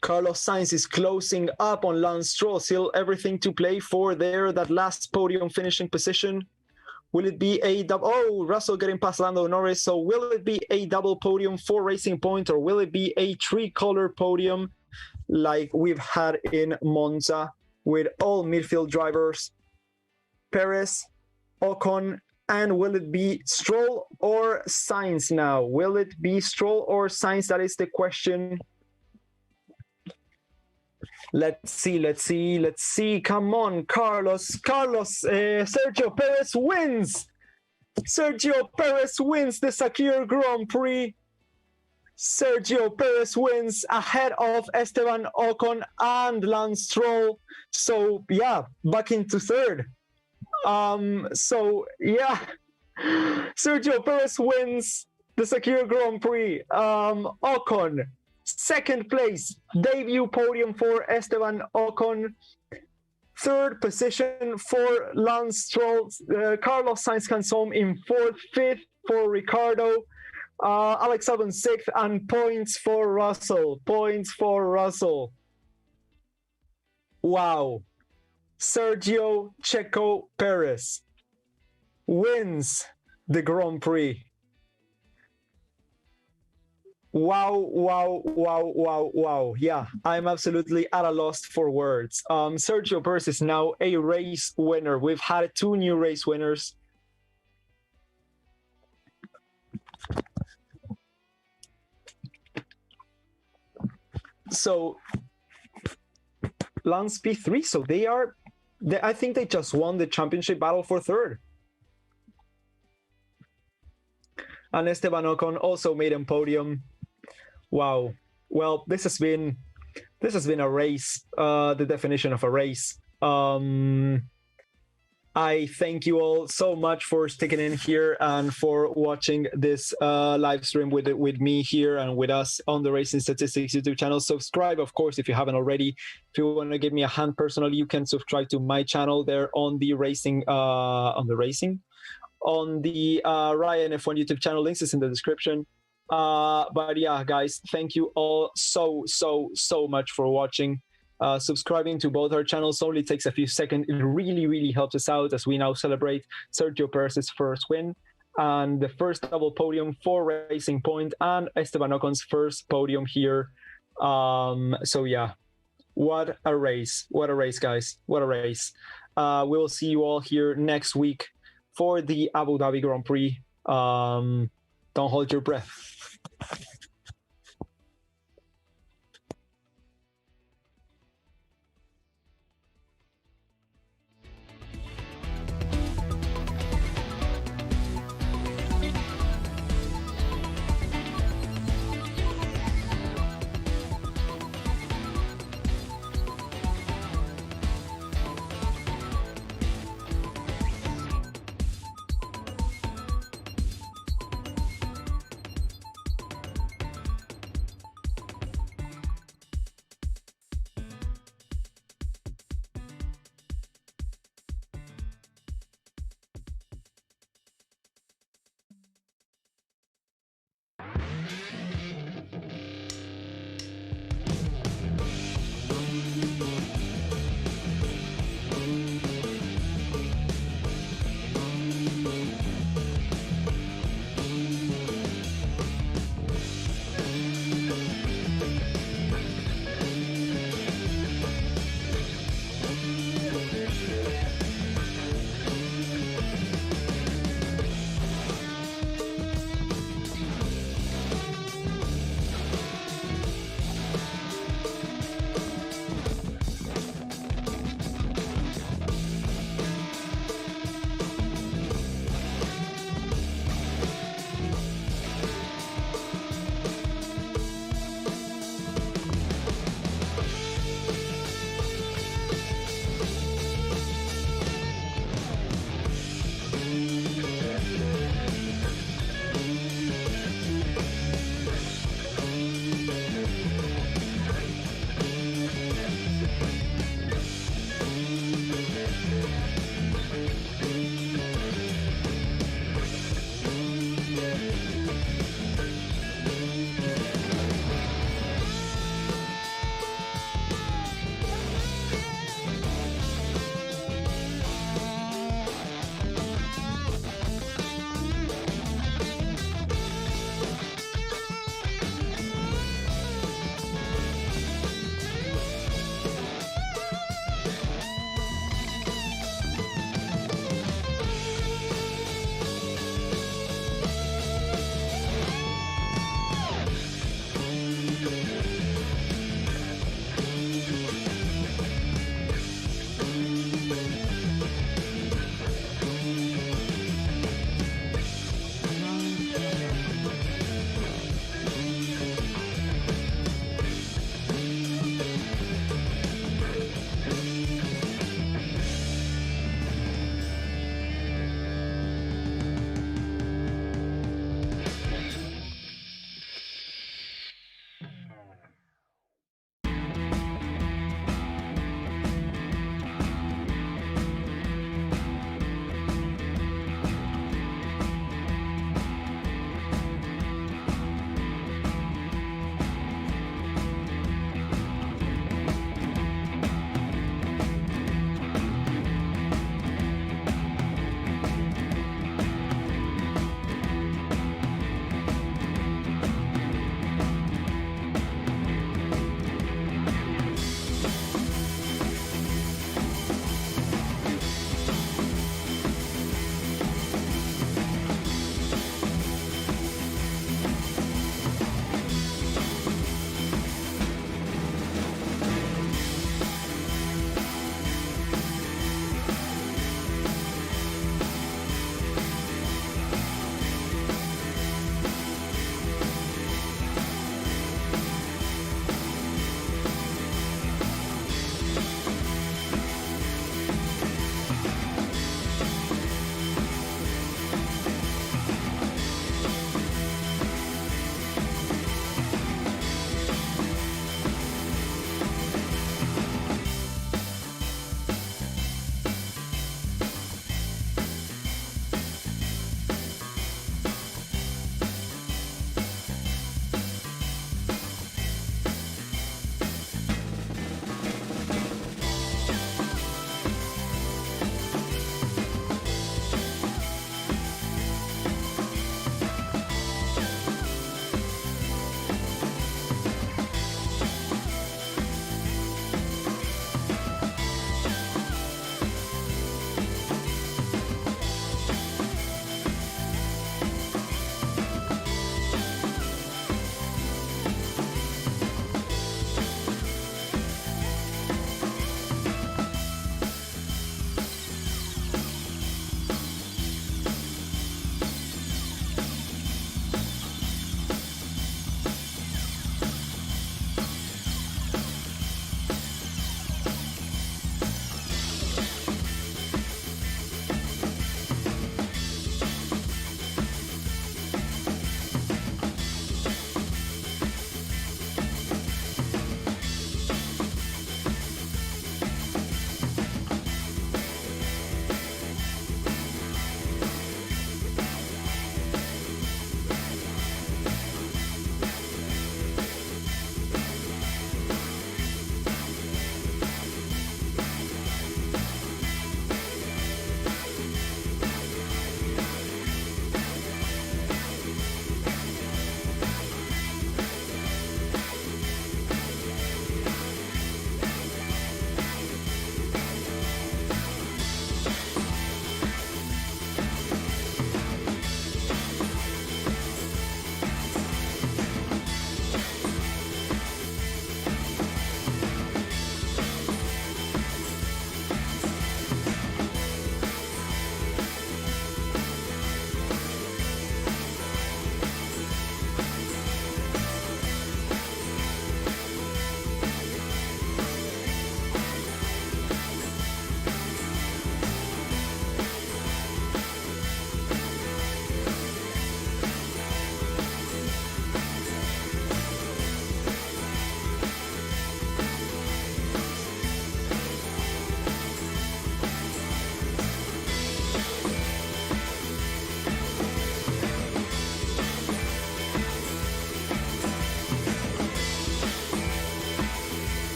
Carlos Sainz is closing up on Lance Stroll. Still everything to play for there. That last podium finishing position. Will it be a double? Oh, Russell getting past Lando Norris. So will it be a double podium for Racing Point, or will it be a three-color podium like we've had in Monza with all midfield drivers? Perez, Ocon, and will it be Stroll or Sainz now? Will it be Stroll or Sainz? That is the question. Let's see. Come on, Carlos. Sergio Perez wins. Sergio Perez wins the Sakhir Grand Prix. Sergio Perez wins ahead of Esteban Ocon and Lance Stroll. So yeah, back into third. Sergio Perez wins the Sakhir Grand Prix. Ocon, second place, debut podium for Esteban Ocon. Third position for Lance Stroll. Carlos Sainz comes home in fourth. Fifth for Ricardo. Alex Albon sixth, and points for Russell. Wow. Sergio Checo Perez wins the Grand Prix. Wow. Yeah, I'm absolutely at a loss for words. Sergio Perez is now a race winner. We've had two new race winners. So Lance P3, so I think they just won the championship battle for third. And Esteban Ocon also made a podium. Wow. Well, this has been a race, the definition of a race. I thank you all so much for sticking in here and for watching this live stream with me here and with us on the Racing Statistics YouTube channel. Subscribe, of course, if you haven't already. If you want to give me a hand personally, you can subscribe to my channel there on the Ryan F1 YouTube channel. Links is in the description. But yeah, guys, thank you all so much for watching. Subscribing to both our channels only takes a few seconds. It really helps us out as we now celebrate Sergio Perez's first win and the first double podium for Racing Point and Esteban Ocon's first podium here. So yeah, what a race, guys, what a race. We'll see you all here next week for the Abu Dhabi Grand Prix. Don't hold your breath.